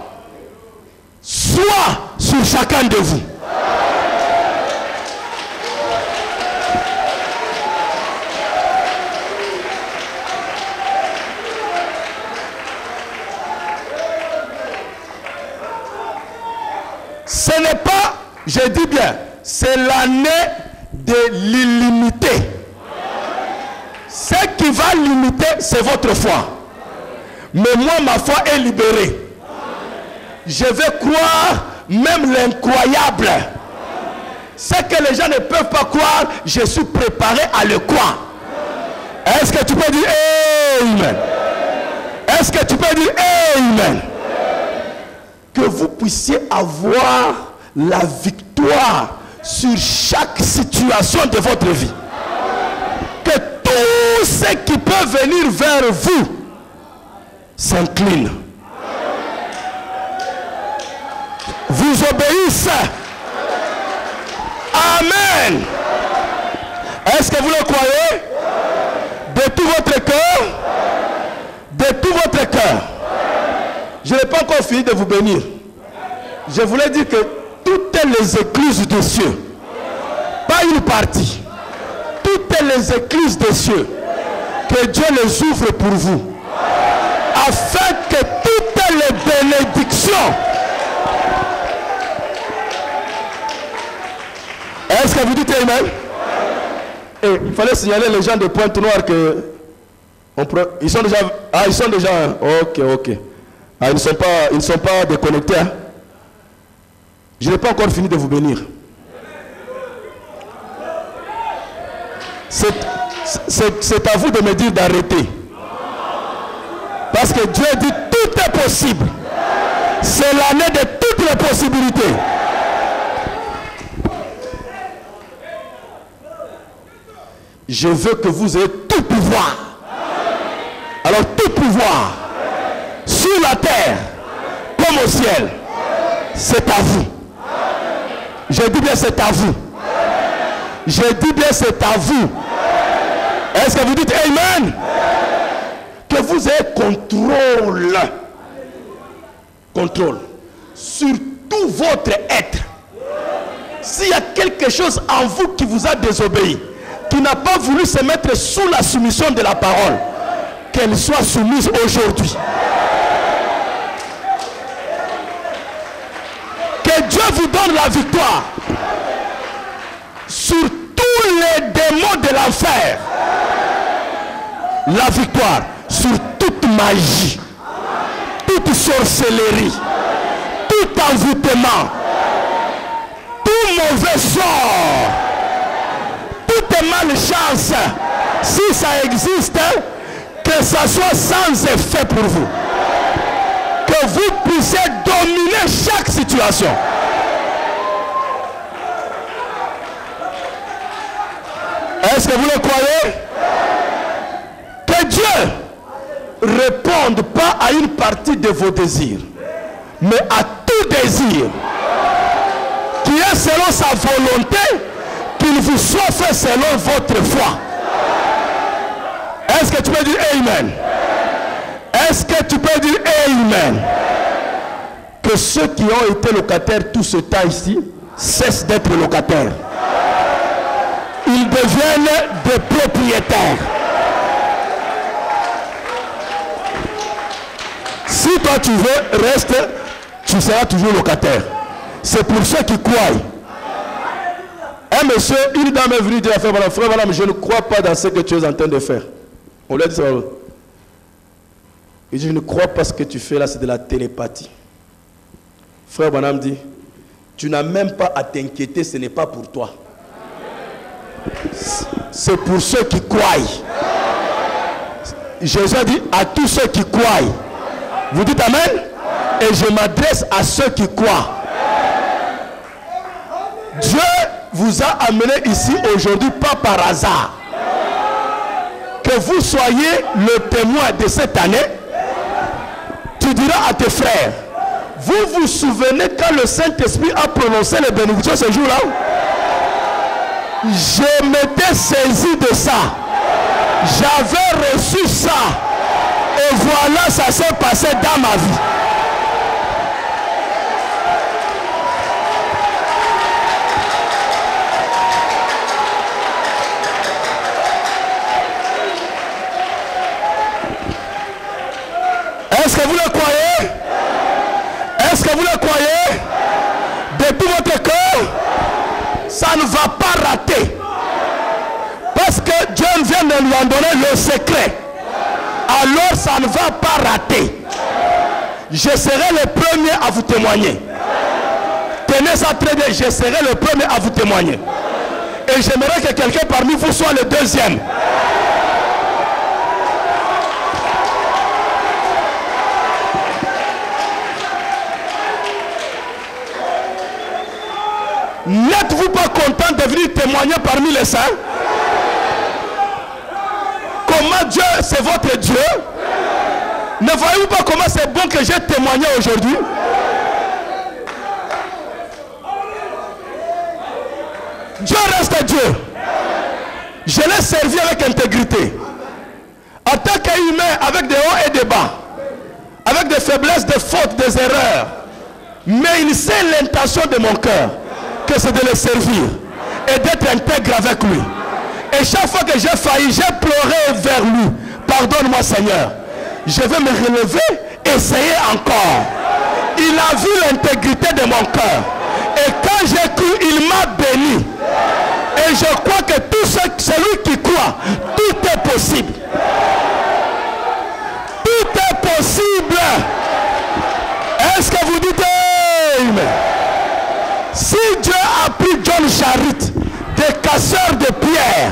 soit sur chacun de vous. Ce n'est pas, je dis bien, c'est l'année de l'illimité. Ce qui va limiter, c'est votre foi. Mais moi, ma foi est libérée. Je vais croire même l'incroyable. Ce que les gens ne peuvent pas croire, je suis préparé à le croire. Est-ce que tu peux dire Amen? Est-ce que tu peux dire Amen? Que vous puissiez avoir la victoire sur chaque situation de votre vie. Que tout ce qui peut venir vers vous s'incline. Vous obéissez. Amen. Est-ce que vous le croyez? De tout votre cœur? De tout votre cœur. Je n'ai pas encore fini de vous bénir. Je voulais dire que toutes les églises des cieux, pas une partie, toutes les églises des cieux, que Dieu les ouvre pour vous, afin que toutes les bénédictions. Est-ce que vous dites Amen? Et il fallait signaler les gens de Pointe-Noire que ils sont déjà. Ah, ils sont déjà. Ok. Ah, ils ne sont pas déconnectés. Hein? Je n'ai pas encore fini de vous bénir. C'est à vous de me dire d'arrêter. Parce que Dieu dit tout est possible. C'est l'année de toutes les possibilités. Je veux que vous ayez tout pouvoir. Alors tout pouvoir sur la terre comme au ciel, c'est à vous. Je dis bien c'est à vous. Je dis bien c'est à vous. Est-ce que vous dites Amen? Que vous ayez contrôle sur tout votre être. S'il y a quelque chose en vous qui vous a désobéi, qui n'a pas voulu se mettre sous la soumission de la parole, qu'elle soit soumise aujourd'hui. Que Dieu vous donne la victoire sur tous les démons de l'enfer. La victoire sur toute magie, toute sorcellerie, tout envoûtement, tout mauvais sort, toute malchance, si ça existe, que ça soit sans effet pour vous. Que vous puissiez dominer chaque situation. Est-ce que vous le croyez? Que Dieu ne réponde pas à une partie de vos désirs, mais à tout désir qui est selon sa volonté, qu'il vous soit fait selon votre foi. Est-ce que tu peux dire Amen? Est-ce que tu peux dire Amen? Que ceux qui ont été locataires tout ce temps ici cessent d'être locataires. Ils deviennent des propriétaires. Si toi tu veux, reste, tu seras toujours locataire. C'est pour ceux qui croient. Un monsieur, une dame est venue dire à frère, voilà, mais je ne crois pas dans ce que tu es en train de faire. On lui a dit ça. Il dit, je ne crois pas ce que tu fais là, c'est de la télépathie. Frère Branham dit, tu n'as même pas à t'inquiéter, ce n'est pas pour toi. C'est pour ceux qui croient. Jésus a dit à tous ceux qui croient. Vous dites Amen? Et je m'adresse à ceux qui croient. Dieu vous a amené ici aujourd'hui pas par hasard. Que vous soyez le témoin de cette année. Tu diras à tes frères, vous vous souvenez quand le Saint-Esprit a prononcé les bénédictions ce jour-là? Je m'étais saisi de ça. J'avais reçu ça. Et voilà, ça s'est passé dans ma vie. Est-ce que vous le croyez? Est-ce que vous le croyez? De tout votre cœur, ça ne va pas rater. Parce que Dieu vient de lui en donner le secret. Alors ça ne va pas rater. Je serai le premier à vous témoigner. Tenez ça très bien, je serai le premier à vous témoigner. Et j'aimerais que quelqu'un parmi vous soit le deuxième. N'êtes-vous pas content de venir témoigner parmi les saints? Comment Dieu, c'est votre Dieu? Ne voyez-vous pas comment c'est bon que j'ai témoigné aujourd'hui? Dieu reste Dieu. Je l'ai servi avec intégrité. En tant qu'humain, avec des hauts et des bas, avec des faiblesses, des fautes, des erreurs. Mais il sait l'intention de mon cœur, que c'est de le servir et d'être intègre avec lui. Et chaque fois que j'ai failli, j'ai pleuré vers lui. Pardonne-moi Seigneur. Je vais me relever, essayer encore. Il a vu l'intégrité de mon cœur. Et quand j'ai cru, il m'a béni. Et je crois que tout celui qui croit, tout est possible. Tout est possible. Est-ce que vous dites Amen? Si Dieu a pris John Charit, des casseurs de pierre,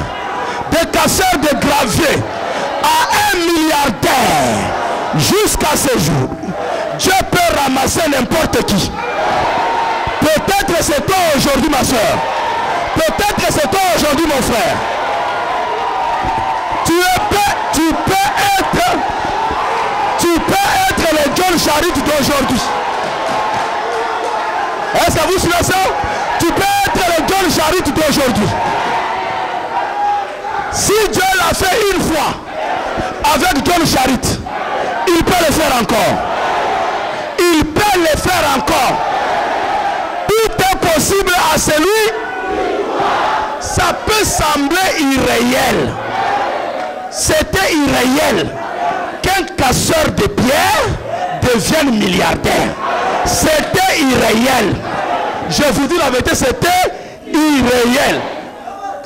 des casseurs de gravier, à 1 milliardaire, jusqu'à ce jour, Dieu peut ramasser n'importe qui. Peut-être c'est toi aujourd'hui ma soeur. Peut-être c'est toi aujourd'hui mon frère. Tu peux être le John Charit d'aujourd'hui. Est-ce que vous suivez ça? Tu peux être le John Charit d'aujourd'hui. Si Dieu l'a fait une fois avec John Charit, il peut le faire encore. Il peut le faire encore. Tout est possible à celui. Ça peut sembler irréel. C'était irréel qu'un casseur de pierre devienne milliardaire. C'était irréel. Je vous dis la vérité, c'était irréel.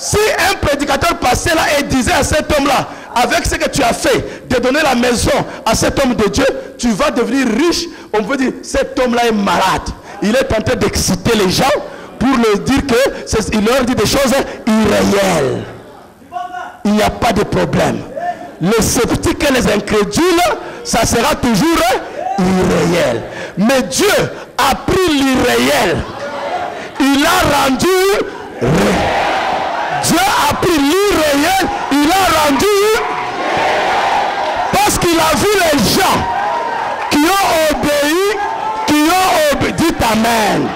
Si un prédicateur passait là et disait à cet homme-là, avec ce que tu as fait, de donner la maison à cet homme de Dieu, tu vas devenir riche, on peut dire, cet homme-là est malade. Il est en train d'exciter les gens pour leur dire qu'il leur dit des choses irréelles. Il n'y a pas de problème. Les sceptiques et les incrédules, ça sera toujours irréel. Mais Dieu a pris l'irréel. Il a rendu réel. Dieu a pris l'irréel, il a rendu, parce qu'il a vu les gens qui ont obéi, dit Amen.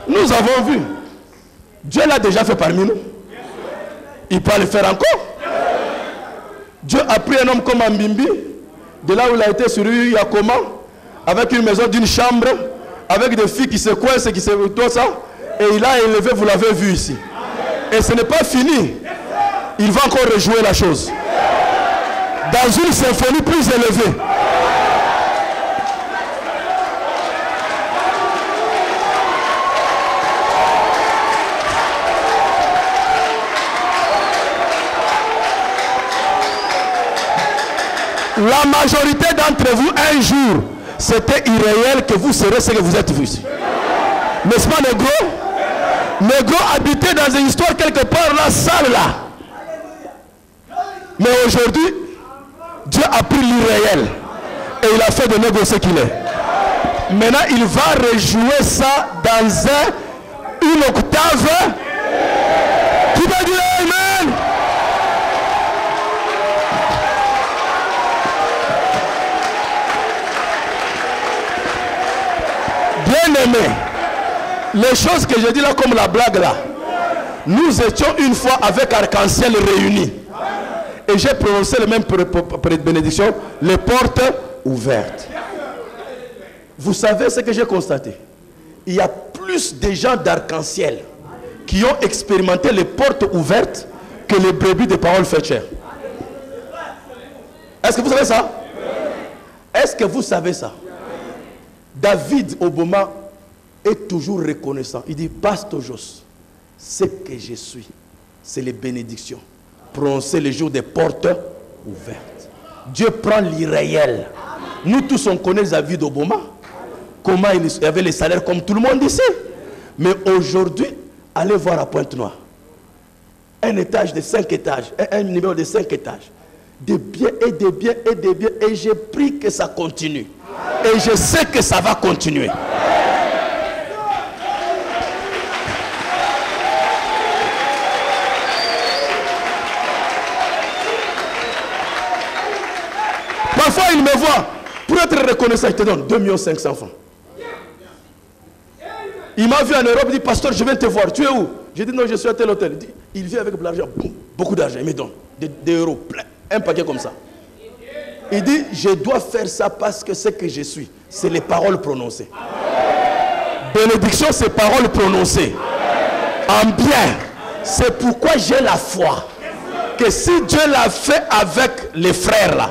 Nous avons vu, Dieu l'a déjà fait parmi nous. Il peut le faire encore. Dieu a pris un homme comme Ambimbi, de là où il a été sur lui, Yakoma, avec une maison d'une chambre, avec des filles qui se coincent, qui se tout ça, et il a élevé, vous l'avez vu ici. Et ce n'est pas fini. Il va encore rejouer la chose. Dans une symphonie plus élevée. La majorité d'entre vous, un jour, c'était irréel que vous serez ce que vous êtes ici. N'est-ce pas, Négro? Négro habitait dans une histoire quelque part, la salle là. Mais aujourd'hui, Dieu a pris l'irréel et il a fait de Négro ce qu'il est. Maintenant, il va rejouer ça dans une octave. Qui va dire Amen? Bien-aimé, les choses que je dis là comme la blague là, nous étions une fois avec Arc-en-Ciel réunis et j'ai prononcé le même bénédiction, les portes ouvertes. Vous savez ce que j'ai constaté? Il y a plus de gens d'Arc-en-Ciel qui ont expérimenté les portes ouvertes que les brebis de parole faites chères. Est-ce que vous savez ça? Est-ce que vous savez ça? David Obama est toujours reconnaissant. Il dit, Pasteur Jos, ce que je suis, c'est les bénédictions. Prononcez le jour des portes ouvertes. Dieu prend l'irréel. Nous tous, on connaît David Obama. Comment il avait les salaires comme tout le monde ici. Mais aujourd'hui, allez voir à Pointe-Noire. Un étage de 5 étages, un numéro de 5 étages. Des biens et des biens et des biens. Et j'ai pris que ça continue. Et je sais que ça va continuer. Parfois, il me voit. Pour être reconnaissant, il te donne 2 500 000 francs. Il m'a vu en Europe, il dit, Pasteur, je viens te voir. Tu es où? J'ai dit, non, je suis à tel hôtel. Il vient avec de l'argent, beaucoup d'argent. Il me donne des euros, plein, un paquet comme ça. Il dit, je dois faire ça parce que ce que je suis, c'est les paroles prononcées. Bénédiction, c'est paroles prononcées. En bien. C'est pourquoi j'ai la foi. Que si Dieu l'a fait avec les frères là,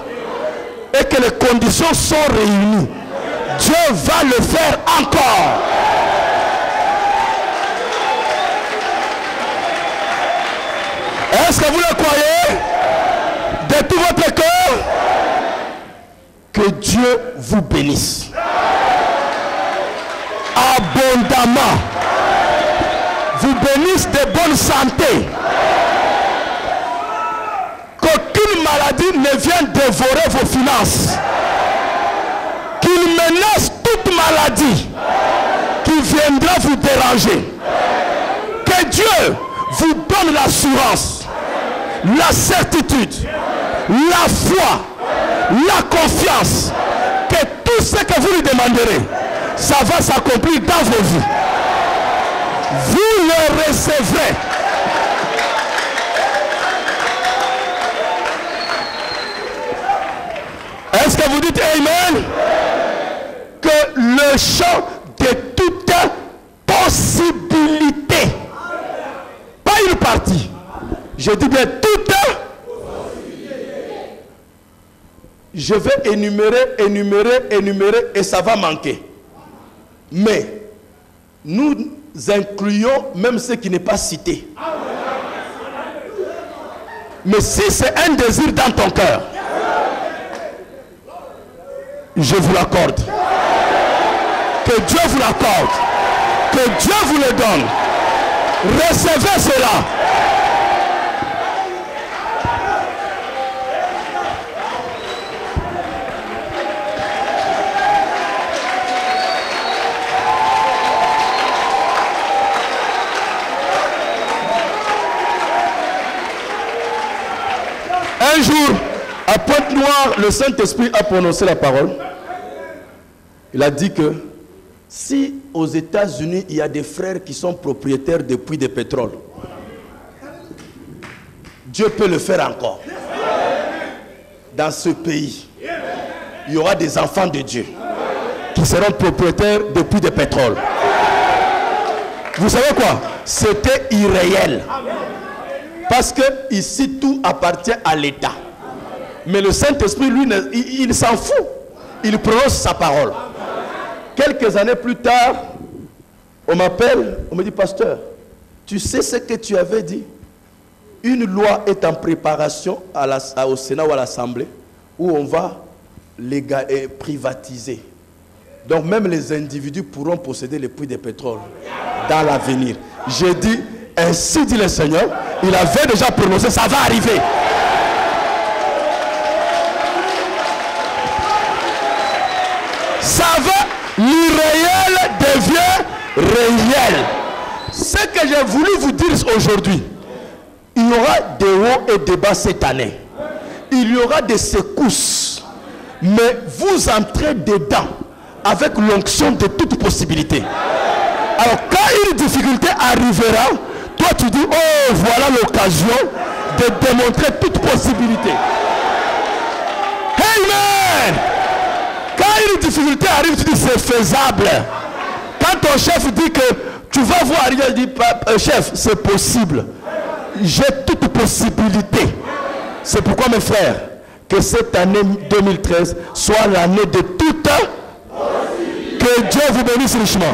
et que les conditions sont réunies, Dieu va le faire encore. Est-ce que vous le croyez? De tout votre cœur? Que Dieu vous bénisse abondamment, vous bénisse de bonne santé, qu'aucune maladie ne vienne dévorer vos finances, qu'il menace toute maladie qui viendra vous déranger, que Dieu vous donne l'assurance, la certitude, la foi, la confiance, que tout ce que vous lui demanderez, ça va s'accomplir dans vos vies. Vous le recevrez. Est-ce que vous dites Amen? Que le champ de toute possibilité, pas une partie, Je dis bien toute. Je vais énumérer et ça va manquer. Mais nous incluons même ce qui n'est pas cité. Mais si c'est un désir dans ton cœur, je vous l'accorde. Que Dieu vous l'accorde. Que Dieu vous le donne. Recevez cela. Un jour, à Pointe-Noire, le Saint-Esprit a prononcé la parole. Il a dit que si aux États-Unis, il y a des frères qui sont propriétaires de puits de pétrole, Dieu peut le faire encore. Dans ce pays, il y aura des enfants de Dieu qui seront propriétaires de puits de pétrole. Vous savez quoi? C'était irréel. Parce que ici, tout appartient à l'État. Mais le Saint-Esprit, lui, il s'en fout. Il prononce sa parole. Quelques années plus tard, on m'appelle, on me dit, pasteur, tu sais ce que tu avais dit? Une loi est en préparation au Sénat ou à l'Assemblée où on va privatiser. Donc même les individus pourront posséder les puits de pétrole dans l'avenir. J'ai dit, ainsi dit le Seigneur, il avait déjà prononcé, ça va arriver. Ça va, l'irréel devient réel. Ce que j'ai voulu vous dire aujourd'hui, il y aura des hauts et des bas cette année. Il y aura des secousses. Mais vous entrez dedans avec l'onction de toute possibilité. Alors quand une difficulté arrivera, toi tu dis, oh voilà l'occasion de démontrer toute possibilité. Amen. Quand une difficulté arrive, tu dis c'est faisable. Quand ton chef dit que tu vas voir, il dit, chef, c'est possible. J'ai toute possibilité. C'est pourquoi mes frères, que cette année 2013 soit l'année de toute possibilité. Que Dieu vous bénisse richement.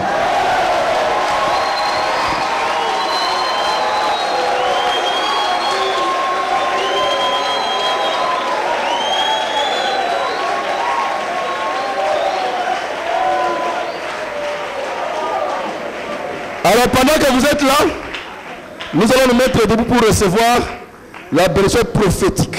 Alors pendant que vous êtes là, nous allons nous mettre debout pour recevoir la bénédiction prophétique.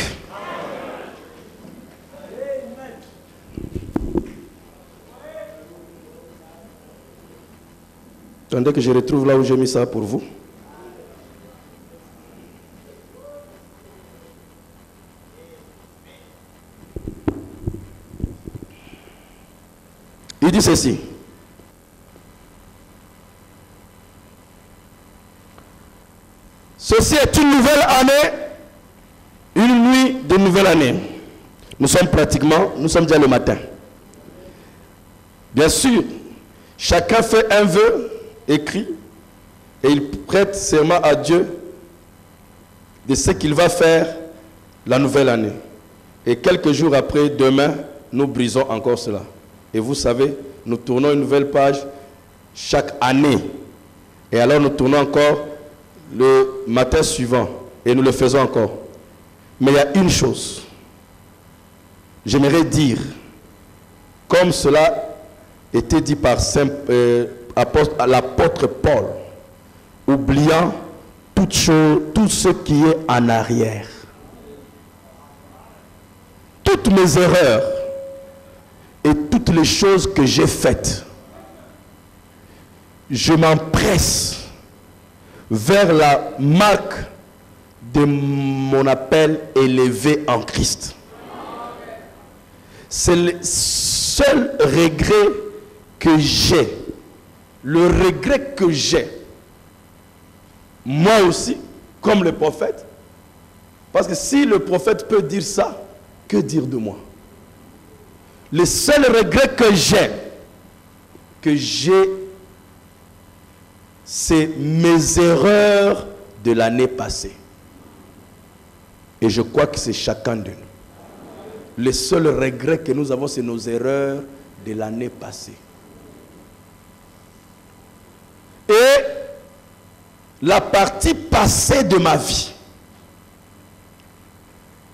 Attendez que je retrouve là où j'ai mis ça pour vous. Il dit ceci. Ceci est une nouvelle année, une nuit de nouvelle année. Nous sommes déjà le matin. Bien sûr, chacun fait un vœu écrit et il prête serment à Dieu de ce qu'il va faire la nouvelle année. Et quelques jours après, demain, nous brisons encore cela. Et vous savez, nous tournons une nouvelle page chaque année. Et alors nous tournons encore le matin suivant et nous le faisons encore. Mais il y a une chose, j'aimerais dire, comme cela était dit par l'apôtre Paul, oubliant toute chose, tout ce qui est en arrière, toutes mes erreurs et toutes les choses que j'ai faites, je m'empresse vers la marque de mon appel élevé en Christ. C'est le seul regret que j'ai. Le regret que j'ai, moi aussi, comme le prophète, parce que si le prophète peut dire ça, que dire de moi? Le seul regret que j'ai, c'est mes erreurs de l'année passée. Et je crois que c'est chacun de nous. Le seul regret que nous avons, c'est nos erreurs de l'année passée. Et la partie passée de ma vie.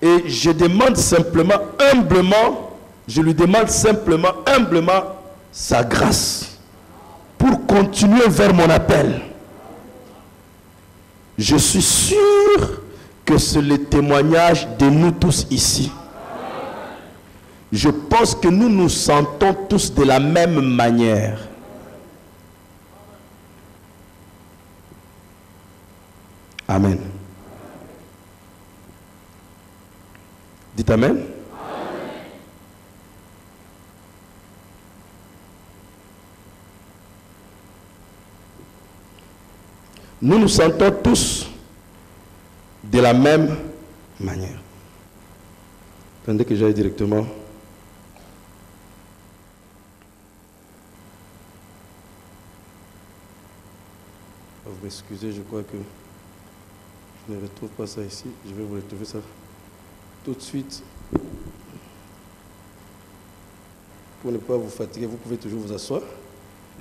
Et je demande simplement, humblement, je lui demande simplement, humblement, sa grâce pour continuer vers mon appel. Je suis sûr que c'est le témoignage de nous tous ici. Je pense que nous nous sentons tous de la même manière. Amen. Dites Amen. Amen. Nous nous sentons tous de la même manière. Attendez que j'aille directement. Vous m'excusez, je crois que je ne retrouve pas ça ici. Je vais vous retrouver ça tout de suite. Pour ne pas vous fatiguer, vous pouvez toujours vous asseoir.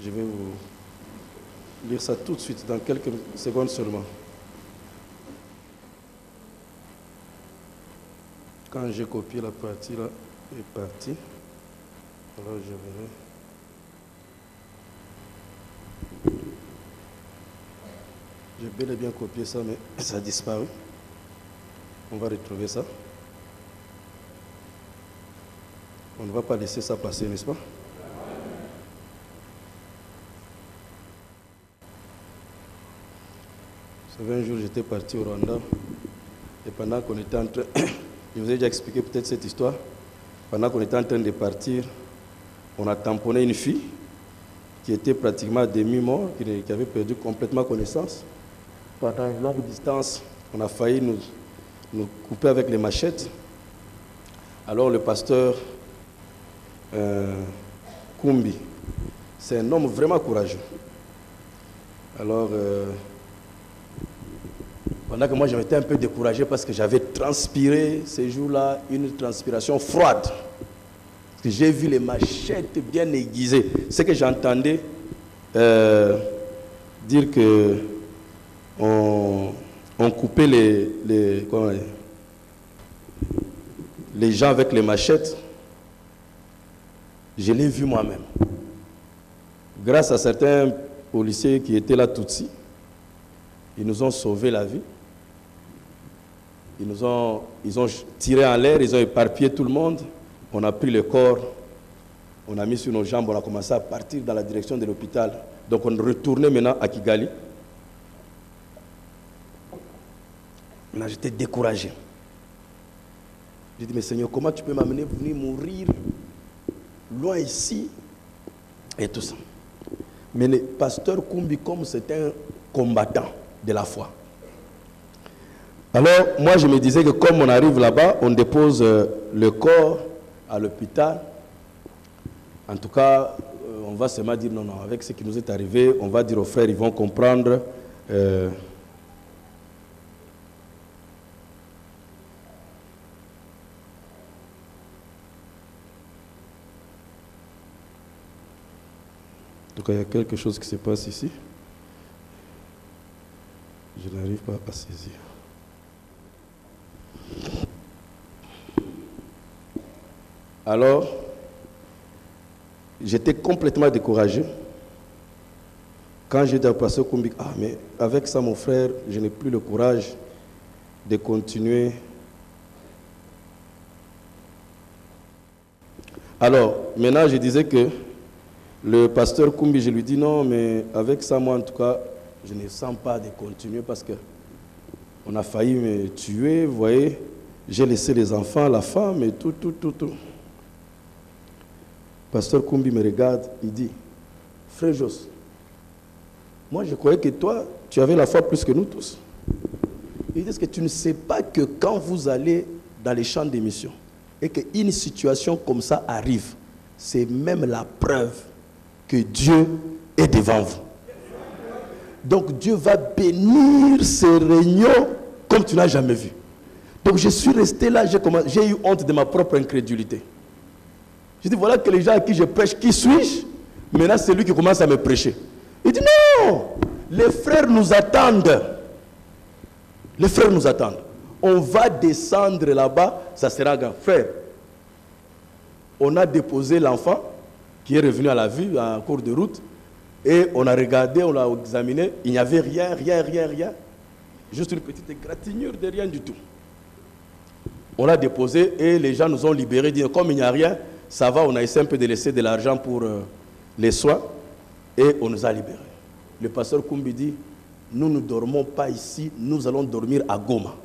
Je vais vous lire ça tout de suite, dans quelques secondes seulement. Quand j'ai copié la partie là, est partie. Alors je vais. J'ai bel et bien copié ça, mais ça a disparu. On va retrouver ça. On ne va pas laisser ça passer, n'est-ce pas? Vous savez, un jour, j'étais parti au Rwanda. Et pendant qu'on était en train... Je vous ai déjà expliqué peut-être cette histoire. Pendant qu'on était en train de partir, on a tamponné une fille qui était pratiquement à demi-mort, qui avait perdu complètement connaissance. Pendant une longue distance, on a failli nous couper avec les machettes. Alors le pasteur Kumbi, c'est un homme vraiment courageux. Alors, pendant que moi je m'étais un peu découragé parce que j'avais transpiré ces jours-là, une transpiration froide. Parce que j'ai vu les machettes bien aiguisées. C'est que j'entendais dire que on coupait les gens avec les machettes. Je l'ai vu moi-même. Grâce à certains policiers qui étaient là tout de suite, ils nous ont sauvé la vie. Ils ont tiré en l'air, ils ont éparpillé tout le monde. On a pris le corps, on a mis sur nos jambes, on a commencé à partir dans la direction de l'hôpital. Donc on retournait maintenant à Kigali. Maintenant j'étais découragé. J'ai dit, mais Seigneur, comment tu peux m'amener venir mourir loin ici et tout ça. Mais le pasteur Kumbi, comme c'est un combattant de la foi. Alors, moi, je me disais que comme on arrive là-bas, on dépose le corps à l'hôpital. En tout cas, on va seulement dire non, non, avec ce qui nous est arrivé, on va dire aux frères, ils vont comprendre. En tout cas, il y a quelque chose qui se passe ici. Je n'arrive pas à saisir. Alors, j'étais complètement découragé. Quand j'ai dit à pasteur Kumbi, ah mais avec ça mon frère, je n'ai plus le courage de continuer. Alors, maintenant je disais que le pasteur Kumbi, je lui dis non, mais avec ça moi en tout cas, je ne sens pas de continuer parce que on a failli me tuer, vous voyez. J'ai laissé les enfants, la femme et tout. Pasteur Kumbi me regarde, il dit, frère Jos, moi je croyais que toi, tu avais la foi plus que nous tous. Il dit, est-ce que tu ne sais pas que quand vous allez dans les champs d'émission et qu'une situation comme ça arrive, c'est même la preuve que Dieu est devant vous. Donc Dieu va bénir ces réunions comme tu n'as jamais vu. Donc je suis resté là, j'ai eu honte de ma propre incrédulité. Je dis, voilà que les gens à qui je prêche, qui suis-je? Maintenant, c'est lui qui commence à me prêcher. Il dit, non, les frères nous attendent. Les frères nous attendent. On va descendre là-bas, ça sera grand. Frère, on a déposé l'enfant qui est revenu à la vie en cours de route et on a regardé, on l'a examiné, il n'y avait rien. Juste une petite égratignure de rien du tout. On l'a déposé et les gens nous ont libérés, disent comme il n'y a rien, ça va, on a essayé un peu de laisser de l'argent pour les soins et on nous a libérés. Le pasteur Koumbi dit, nous ne dormons pas ici, nous allons dormir à Goma.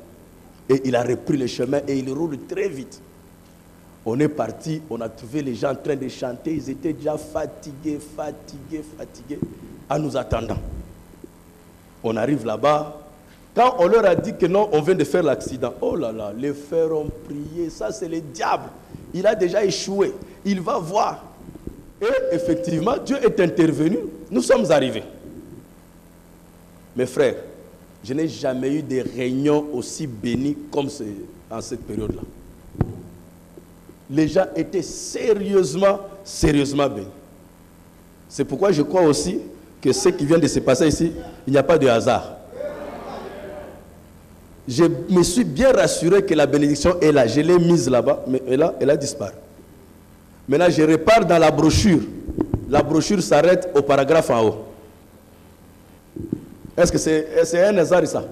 Et il a repris le chemin et il roule très vite. On est parti, on a trouvé les gens en train de chanter, ils étaient déjà fatigués, en nous attendant. On arrive là-bas, quand on leur a dit que non, on vient de faire l'accident, oh là là, les frères ont prié, ça c'est le diable, il a déjà échoué, il va voir. Et effectivement, Dieu est intervenu, nous sommes arrivés. Mes frères, je n'ai jamais eu de réunion aussi bénie comme en cette période-là. Les gens étaient sérieusement bénis. C'est pourquoi je crois aussi que ce qui vient de se passer ici, il n'y a pas de hasard. Je me suis bien rassuré que la bénédiction est là. Je l'ai mise là-bas, mais elle a disparu. Maintenant, je repars dans la brochure. La brochure s'arrête au paragraphe en haut. Est-ce que c'est un hasard ça?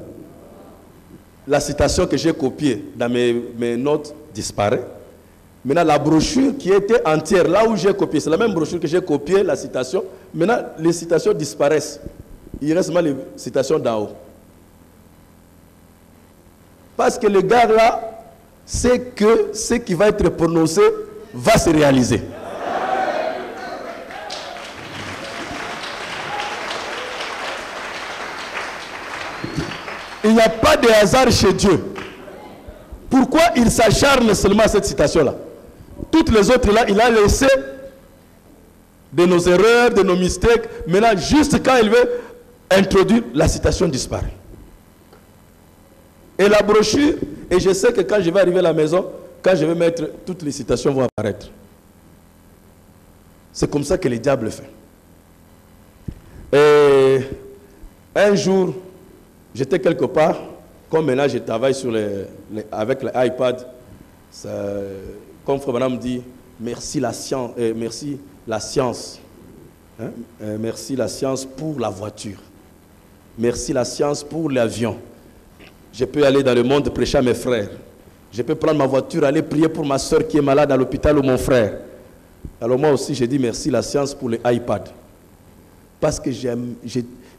La citation que j'ai copiée dans mes notes disparaît. Maintenant, la brochure qui était entière, là où j'ai copié, c'est la même brochure que j'ai copiée, la citation. Maintenant, les citations disparaissent. Il reste seulement les citations d'en haut. Parce que le gars là, c'est que ce qui va être prononcé va se réaliser. Il n'y a pas de hasard chez Dieu. Pourquoi il s'acharne seulement à cette citation-là? Toutes les autres là, il a laissé de nos erreurs, de nos mistakes. Maintenant, juste quand il veut introduire, la citation disparaît. Et la brochure, et je sais que quand je vais arriver à la maison, quand je vais mettre, toutes les citations vont apparaître. C'est comme ça que le diable fait. Et un jour, j'étais quelque part, comme maintenant je travaille avec l'iPad, comme Frère Branham dit, merci la science, merci la science. Hein? Merci la science pour la voiture. Merci la science pour l'avion. Je peux aller dans le monde prêcher à mes frères. Je peux prendre ma voiture, aller prier pour ma soeur qui est malade à l'hôpital ou mon frère. Alors moi aussi, j'ai dit merci la science pour l'iPad. Parce que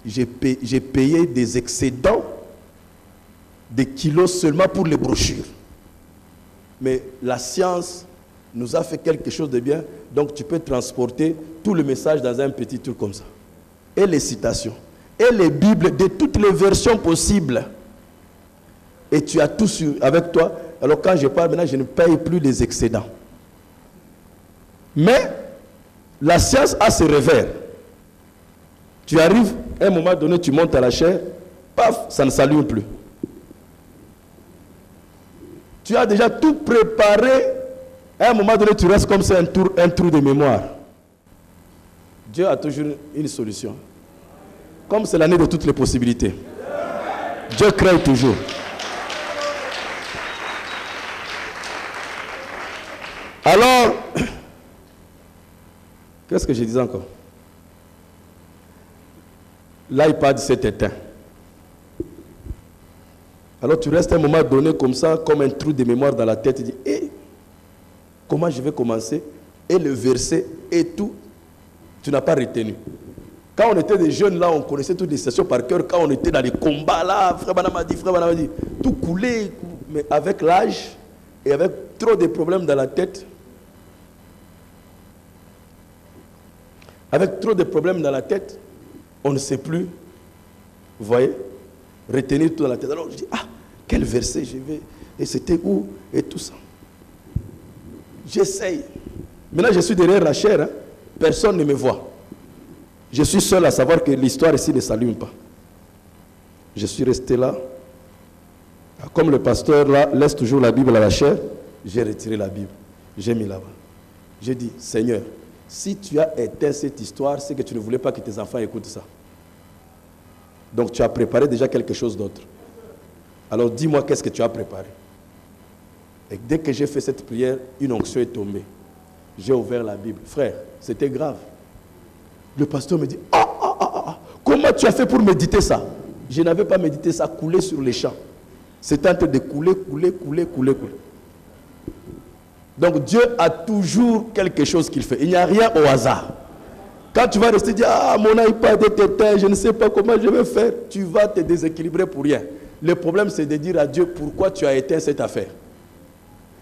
j'ai payé des excédents de kilos seulement pour les brochures. Mais la science nous a fait quelque chose de bien. Donc tu peux transporter tout le message dans un petit truc comme ça. Et les citations. Et les Bibles de toutes les versions possibles. Et tu as tout avec toi. Alors quand je parle maintenant, je ne paye plus les excédents. Mais la science a ses revers. Tu arrives, à un moment donné, tu montes à la chair, paf, ça ne s'allume plus. Tu as déjà tout préparé, à un moment donné, tu restes comme ça, un trou de mémoire. Dieu a toujours une solution. Comme c'est l'année de toutes les possibilités. Dieu crée toujours. Alors, qu'est-ce que je disais encore? L'iPad s'est éteint. Alors tu restes un moment donné comme ça, comme un trou de mémoire dans la tête. Tu dis, comment je vais commencer? Et le verset et tout, tu n'as pas retenu. Quand on était des jeunes là, on connaissait toutes les stations par cœur. Quand on était dans les combats là, Frère Branham a dit, tout coulait. Mais avec l'âge et avec trop de problèmes dans la tête, on ne sait plus, vous voyez, retenir tout dans la tête. Alors je dis, quel verset je vais, et c'était où, et tout ça. J'essaye. Maintenant je suis derrière la chair, hein. Personne ne me voit. Je suis seul à savoir que l'histoire ici ne s'allume pas. Je suis resté là, Comme le pasteur là laisse toujours la Bible à la chair, j'ai retiré la Bible. J'ai mis là-bas. J'ai dit, Seigneur, si tu as éteint cette histoire, c'est que tu ne voulais pas que tes enfants écoutent ça. Donc tu as préparé déjà quelque chose d'autre. Alors dis-moi qu'est-ce que tu as préparé. Et dès que j'ai fait cette prière, une onction est tombée. J'ai ouvert la Bible. Frère, c'était grave. Le pasteur me dit, comment tu as fait pour méditer ça? Je n'avais pas médité ça, coulé sur les champs. C'était en train de couler. Donc Dieu a toujours quelque chose qu'il fait. Il n'y a rien au hasard. Quand tu vas rester dire, mon iPad est éteint, je ne sais pas comment je vais faire, tu vas te déséquilibrer pour rien. Le problème, c'est de dire à Dieu pourquoi tu as éteint cette affaire.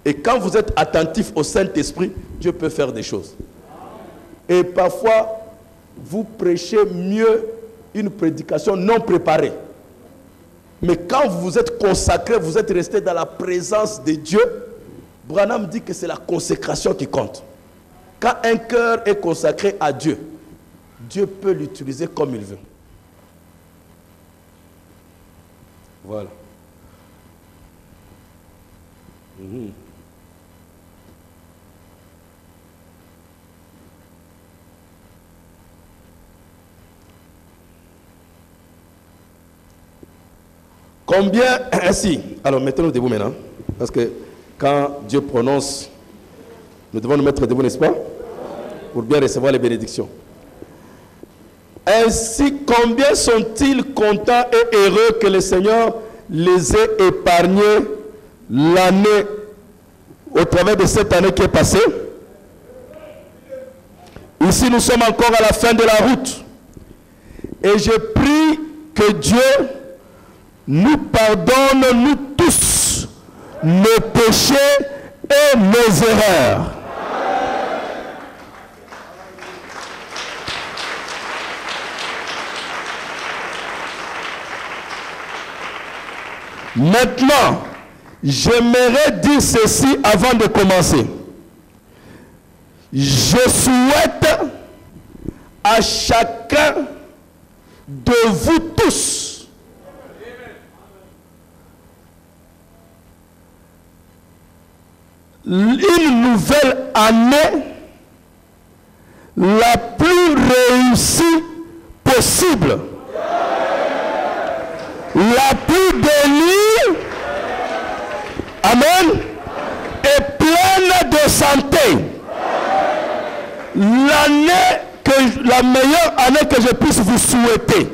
Et quand vous êtes attentif au Saint-Esprit, Dieu peut faire des choses. Et parfois, vous prêchez mieux une prédication non préparée. Mais quand vous vous êtes consacré, vous êtes resté dans la présence de Dieu, Branham dit que c'est la consécration qui compte. Quand un cœur est consacré à Dieu, Dieu peut l'utiliser comme il veut. Voilà. Combien ainsi? Alors mettons-nous debout maintenant. Parce que quand Dieu prononce, nous devons nous mettre debout, n'est-ce pas? Pour bien recevoir les bénédictions. Ainsi, combien sont-ils contents et heureux que le Seigneur les ait épargnés l'année, au travers de cette année qui est passée? Ici, nous sommes encore à la fin de la route. Et je prie que Dieu nous pardonne, nous tous, nos péchés et nos erreurs. Maintenant, j'aimerais dire ceci avant de commencer. Je souhaite à chacun de vous tous une nouvelle année la plus réussie possible, la plus bénie, amen, et pleine de santé. La meilleure année que je puisse vous souhaiter.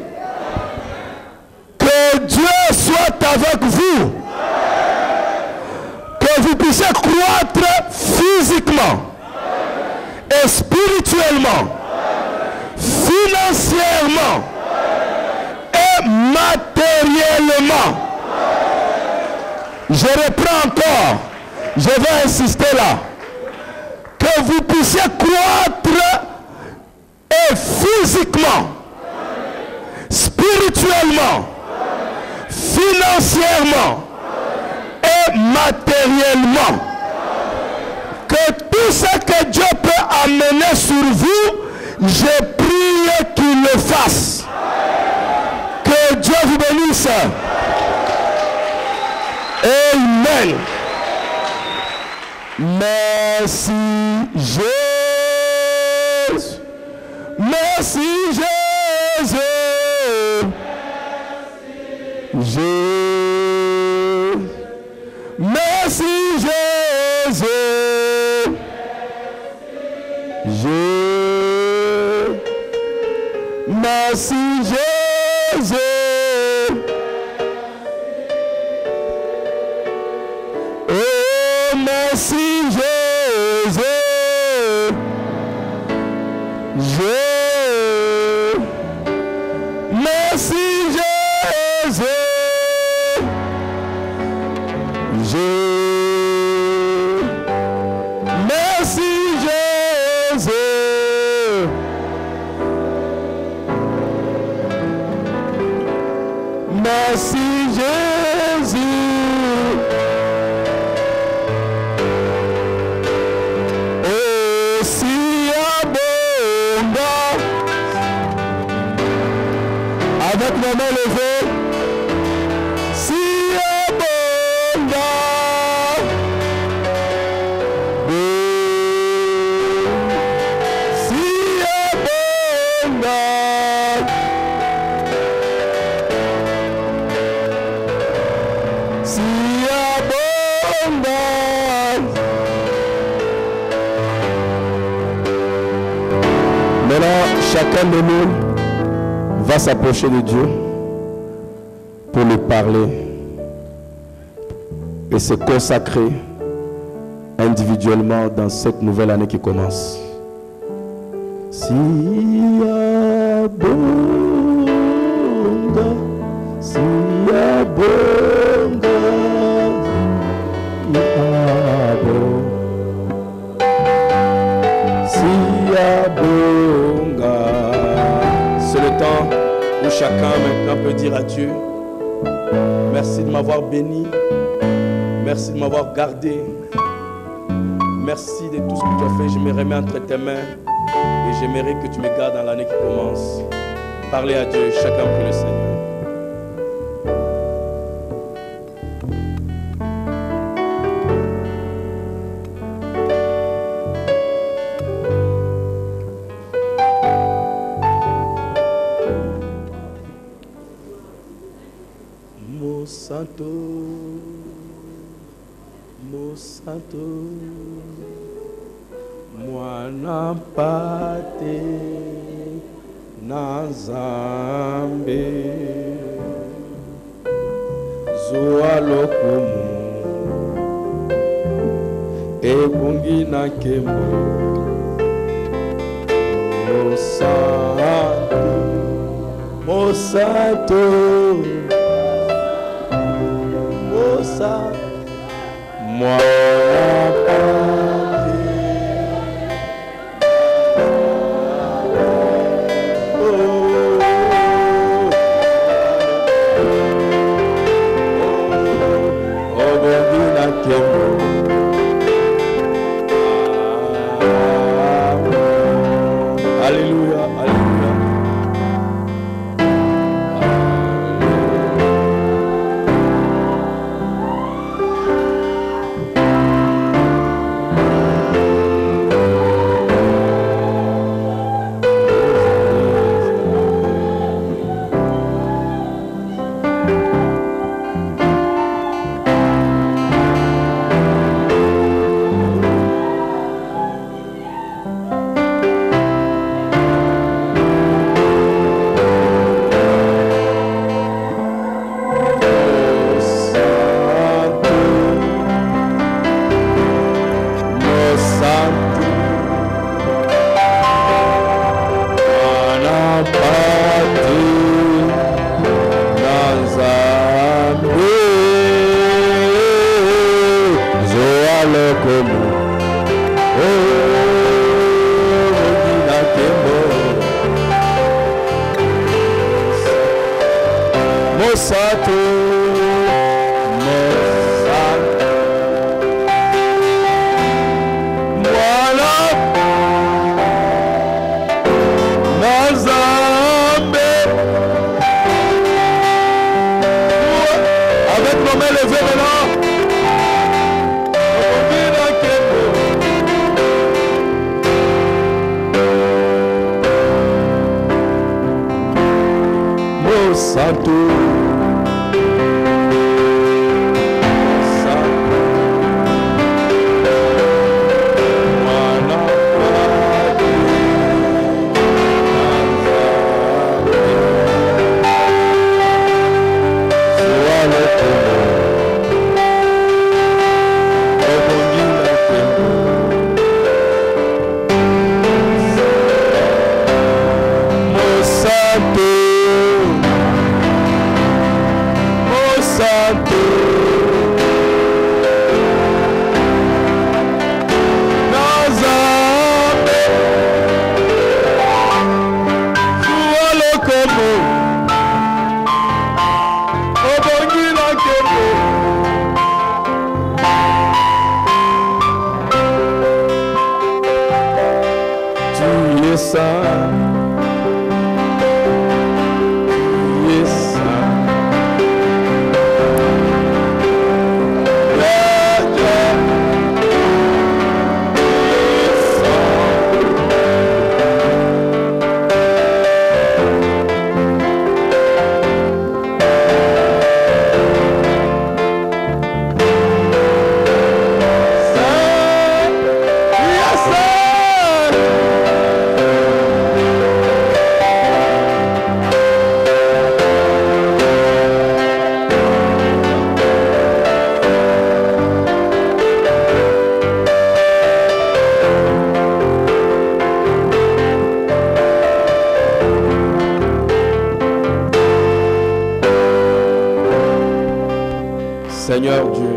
Que Dieu soit avec vous. Que vous puissiez croître physiquement et spirituellement, financièrement et matériellement. Je reprends encore, je vais insister là. Que vous puissiez croître et physiquement, spirituellement, financièrement et matériellement. Que tout ce que Dieu peut amener sur vous, je prie qu'il le fasse. Que Dieu vous bénisse. Amen. Merci Jésus. Merci Jésus. Merci Jésus. Merci Jésus. Oh, merci Jésus. Merci Jésus. Merci Jésus. Merci Jésus. Aussi abondant. Avec nos mains levées. Si abondant. Maintenant, chacun de nous va s'approcher de Dieu pour lui parler et se consacrer individuellement dans cette nouvelle année qui commence. Si abonda, si abonda, si abonda. C'est le temps où chacun maintenant peut dire à Dieu: merci de m'avoir béni, merci de m'avoir gardé, merci de tout ce que tu as fait. Je me remets entre tes mains et j'aimerais que tu me gardes dans l'année qui commence. Parlez à Dieu, chacun pour le Seigneur. Santo, mwana pate na Nzambe, zoa lokumu ebungi na kembo, Mosanto, moi Alléluia, alléluia. Seigneur Dieu,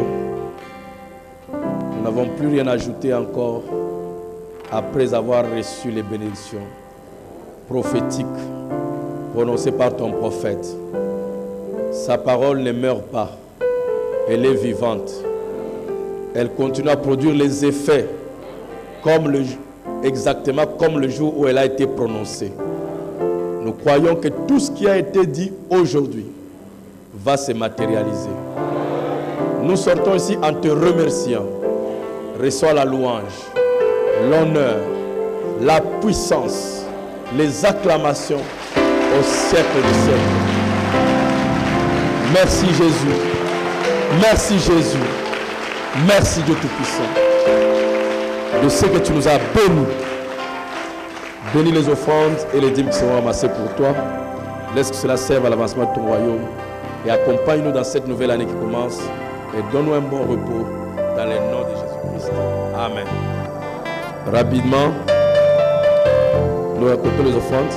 nous n'avons plus rien ajouté encore après avoir reçu les bénédictions prophétiques prononcées par ton prophète. Sa parole ne meurt pas, elle est vivante. Elle continue à produire les effets exactement comme le jour où elle a été prononcée. Nous croyons que tout ce qui a été dit aujourd'hui va se matérialiser. Nous sortons ici en te remerciant. Reçois la louange, l'honneur, la puissance, les acclamations au siècle des siècles. Merci Jésus. Merci Jésus. Merci Dieu Tout-Puissant. Je sais que tu nous as bénis. Bénis les offrandes et les dîmes qui seront ramassées pour toi. Laisse que cela serve à l'avancement de ton royaume. Et accompagne-nous dans cette nouvelle année qui commence. Et donne-nous un bon repos dans le nom de Jésus-Christ. Amen. Rapidement, nous racontons les offrandes.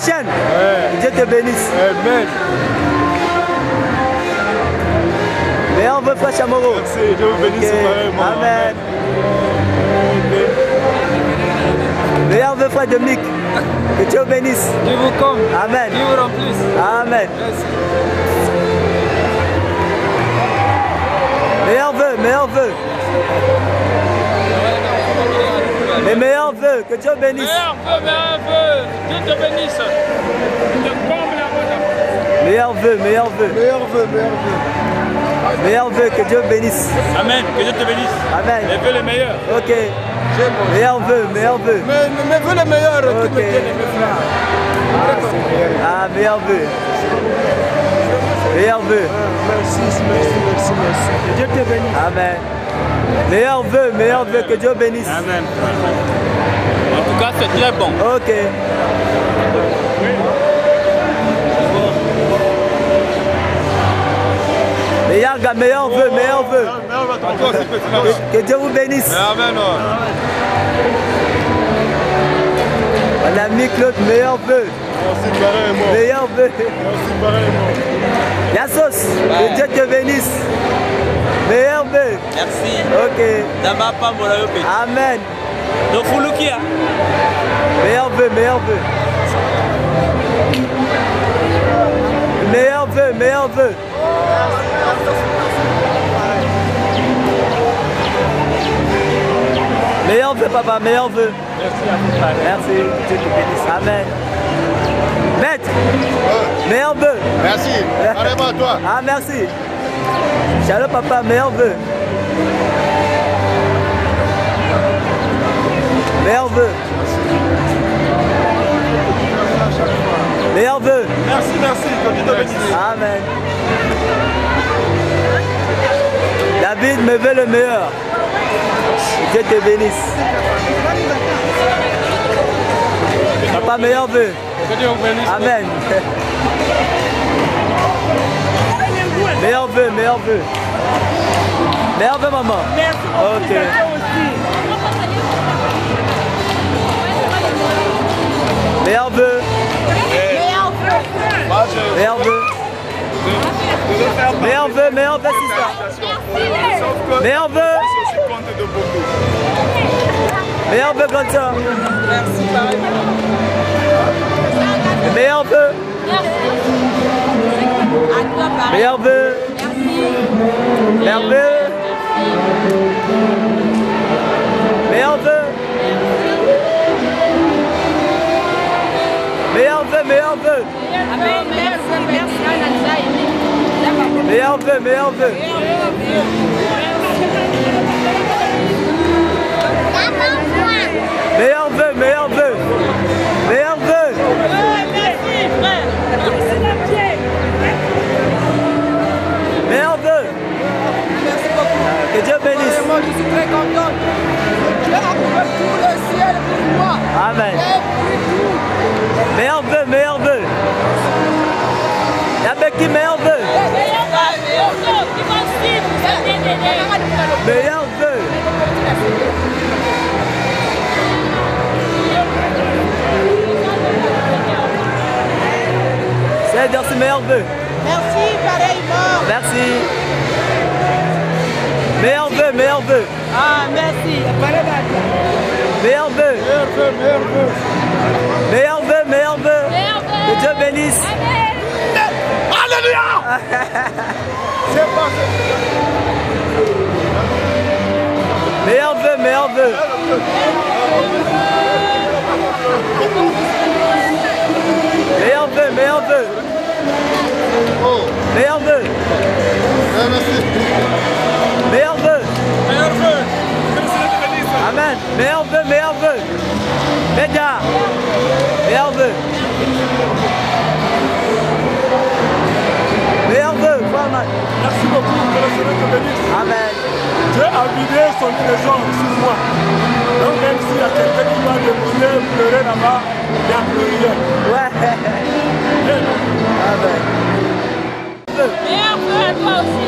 prochaine. Ouais. Dieu te bénisse. Amen. Meilleur vœu, frère Chamorro. Merci, Dieu vous bénisse pareillement. Amen. Meilleur vœu, frère Dominique. Que Dieu vous bénisse. Dieu vous comble. Amen. Dieu vous remplisse. Amen. Merci. Meilleur vœu, meilleur vœu. Les meilleurs vœux, que Dieu bénisse. Meilleur vœu. Dieu te bénisse. Te comble la meilleur vœu, meilleur vœu. Meilleur vœu, meilleur vœu. Meilleur vœu, que Dieu bénisse. Amen, que Dieu te bénisse. Amen. Les vœux les meilleurs. Ok. Meilleur vœu, meilleur vœu. Mais vœux les meilleurs, okay. qui me tiennent mes frères. Ah, meilleur vœu. Meilleur vœu. Merci, merci, merci, merci. Que Dieu te bénisse. Amen. Meilleur vœu, que Dieu bénisse. Amen. En tout cas, c'est très bon. Ok. Meilleur vœu, meilleur vœu. Que Dieu vous bénisse. Amen. L'ami Claude, meilleur vœu. Merci pareillement. Meilleur vœu. Merci pareillement. Yassos, que Dieu te bénisse. Meilleur vœu. Merci. Ok. Amen. Meilleur vœu, meilleur vœu. Meilleur vœu, meilleur vœu. Meilleur vœu, papa, meilleur vœu. Merci à vous, Père. Merci, Dieu te bénisse. Amen. Maître, meilleur vœu. Merci. Carrément à toi. Ah, merci. Shalom, papa, meilleur vœu. Meilleur vœu. Meilleur vœu. Merci, merci. Que Dieu te bénisse. Amen. David me veut le meilleur. Que Dieu te bénisse. Papa, meilleur vœu. Que Dieu vous bénisse. Amen. Meilleur vœu, meilleur vœu. Meilleur vœu, maman. Merci. Ok. Meilleur vœu. Meilleur vœu. Meilleur vœu, meilleur vœu, c'est ça. Meilleur vœu. Meilleur vœu, grande soeur. Merci, Meilleur vœu. Meilleur vœu. Meilleur vœu. Meilleur vœu. Meilleur vœu, meilleur vœu. Meilleur vœu, meilleur vœu. Meilleur vœu, meilleur vœu. Meilleur vœu. Meilleur vœu. Merci beaucoup. Que Dieu bénisse. Vraiment, je suis très contente. Dieu a ouvert tout le ciel pour moi. Amen. Et puis tout. Meilleur vœu, meilleur vœu. Yabeki, meilleur vœu. Meilleur vœu. C'est merci, meilleur vœu. Merci, pareillement. Merci. Meilleur vœu, meilleur vœu. Ah, merci. Meilleur vœu. Meilleur vœu, meilleur vœu. Meilleur vœu, meilleur vœu. Que Dieu bénisse. Alléluia. C'est passé. Meilleur vœu, meilleur vœu. Meilleur vœu, meilleur vœu. Meilleur vœu. Merci. Meilleur vœu. Meilleur vœu. Que le Seigneur te bénisse. Amen. Meilleur vœu, meilleur vœu. Média. Meilleur vœu. Meilleur vœu. Merci beaucoup. Que le Seigneur te bénisse. Amen. Dieu a vidé son trésor sur moi. Donc même s'il y a quelqu'un qui doit déposer, pleurer là-bas, il n'y a plus rien. Ouais. Amen. Meilleur vœu à toi aussi.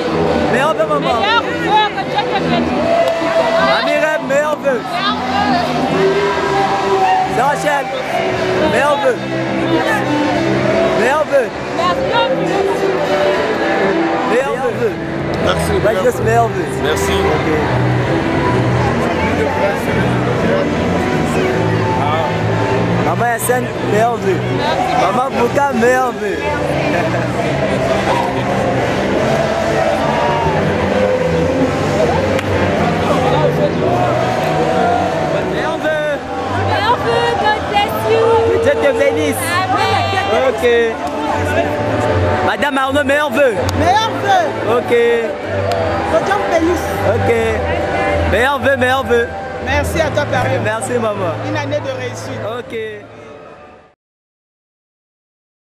Meilleur vœu, maman. Meilleur vœu que Dieu te bénisse. Amirem, meilleur vœu. Meilleur vœu. C'est Rachel. Meilleur vœu. Meilleur vœu. Meilleur vœu. Merci. Juste meilleur vœu. Merci. Maman Yassine, meilleur vœu. Maman Bouka, meilleur vœu. Meilleur vœu. Meilleur vœu, God bless you. Que Dieu te bénisse. Amen. Ok. Madame Arnaud, meilleur vœu. Meilleur vœu. Ok. Que Dieu vous bénisse. Ok. Meilleur vœu, meilleur vœu. Merci à toi, Père. Merci maman. Une année de réussite. Ok.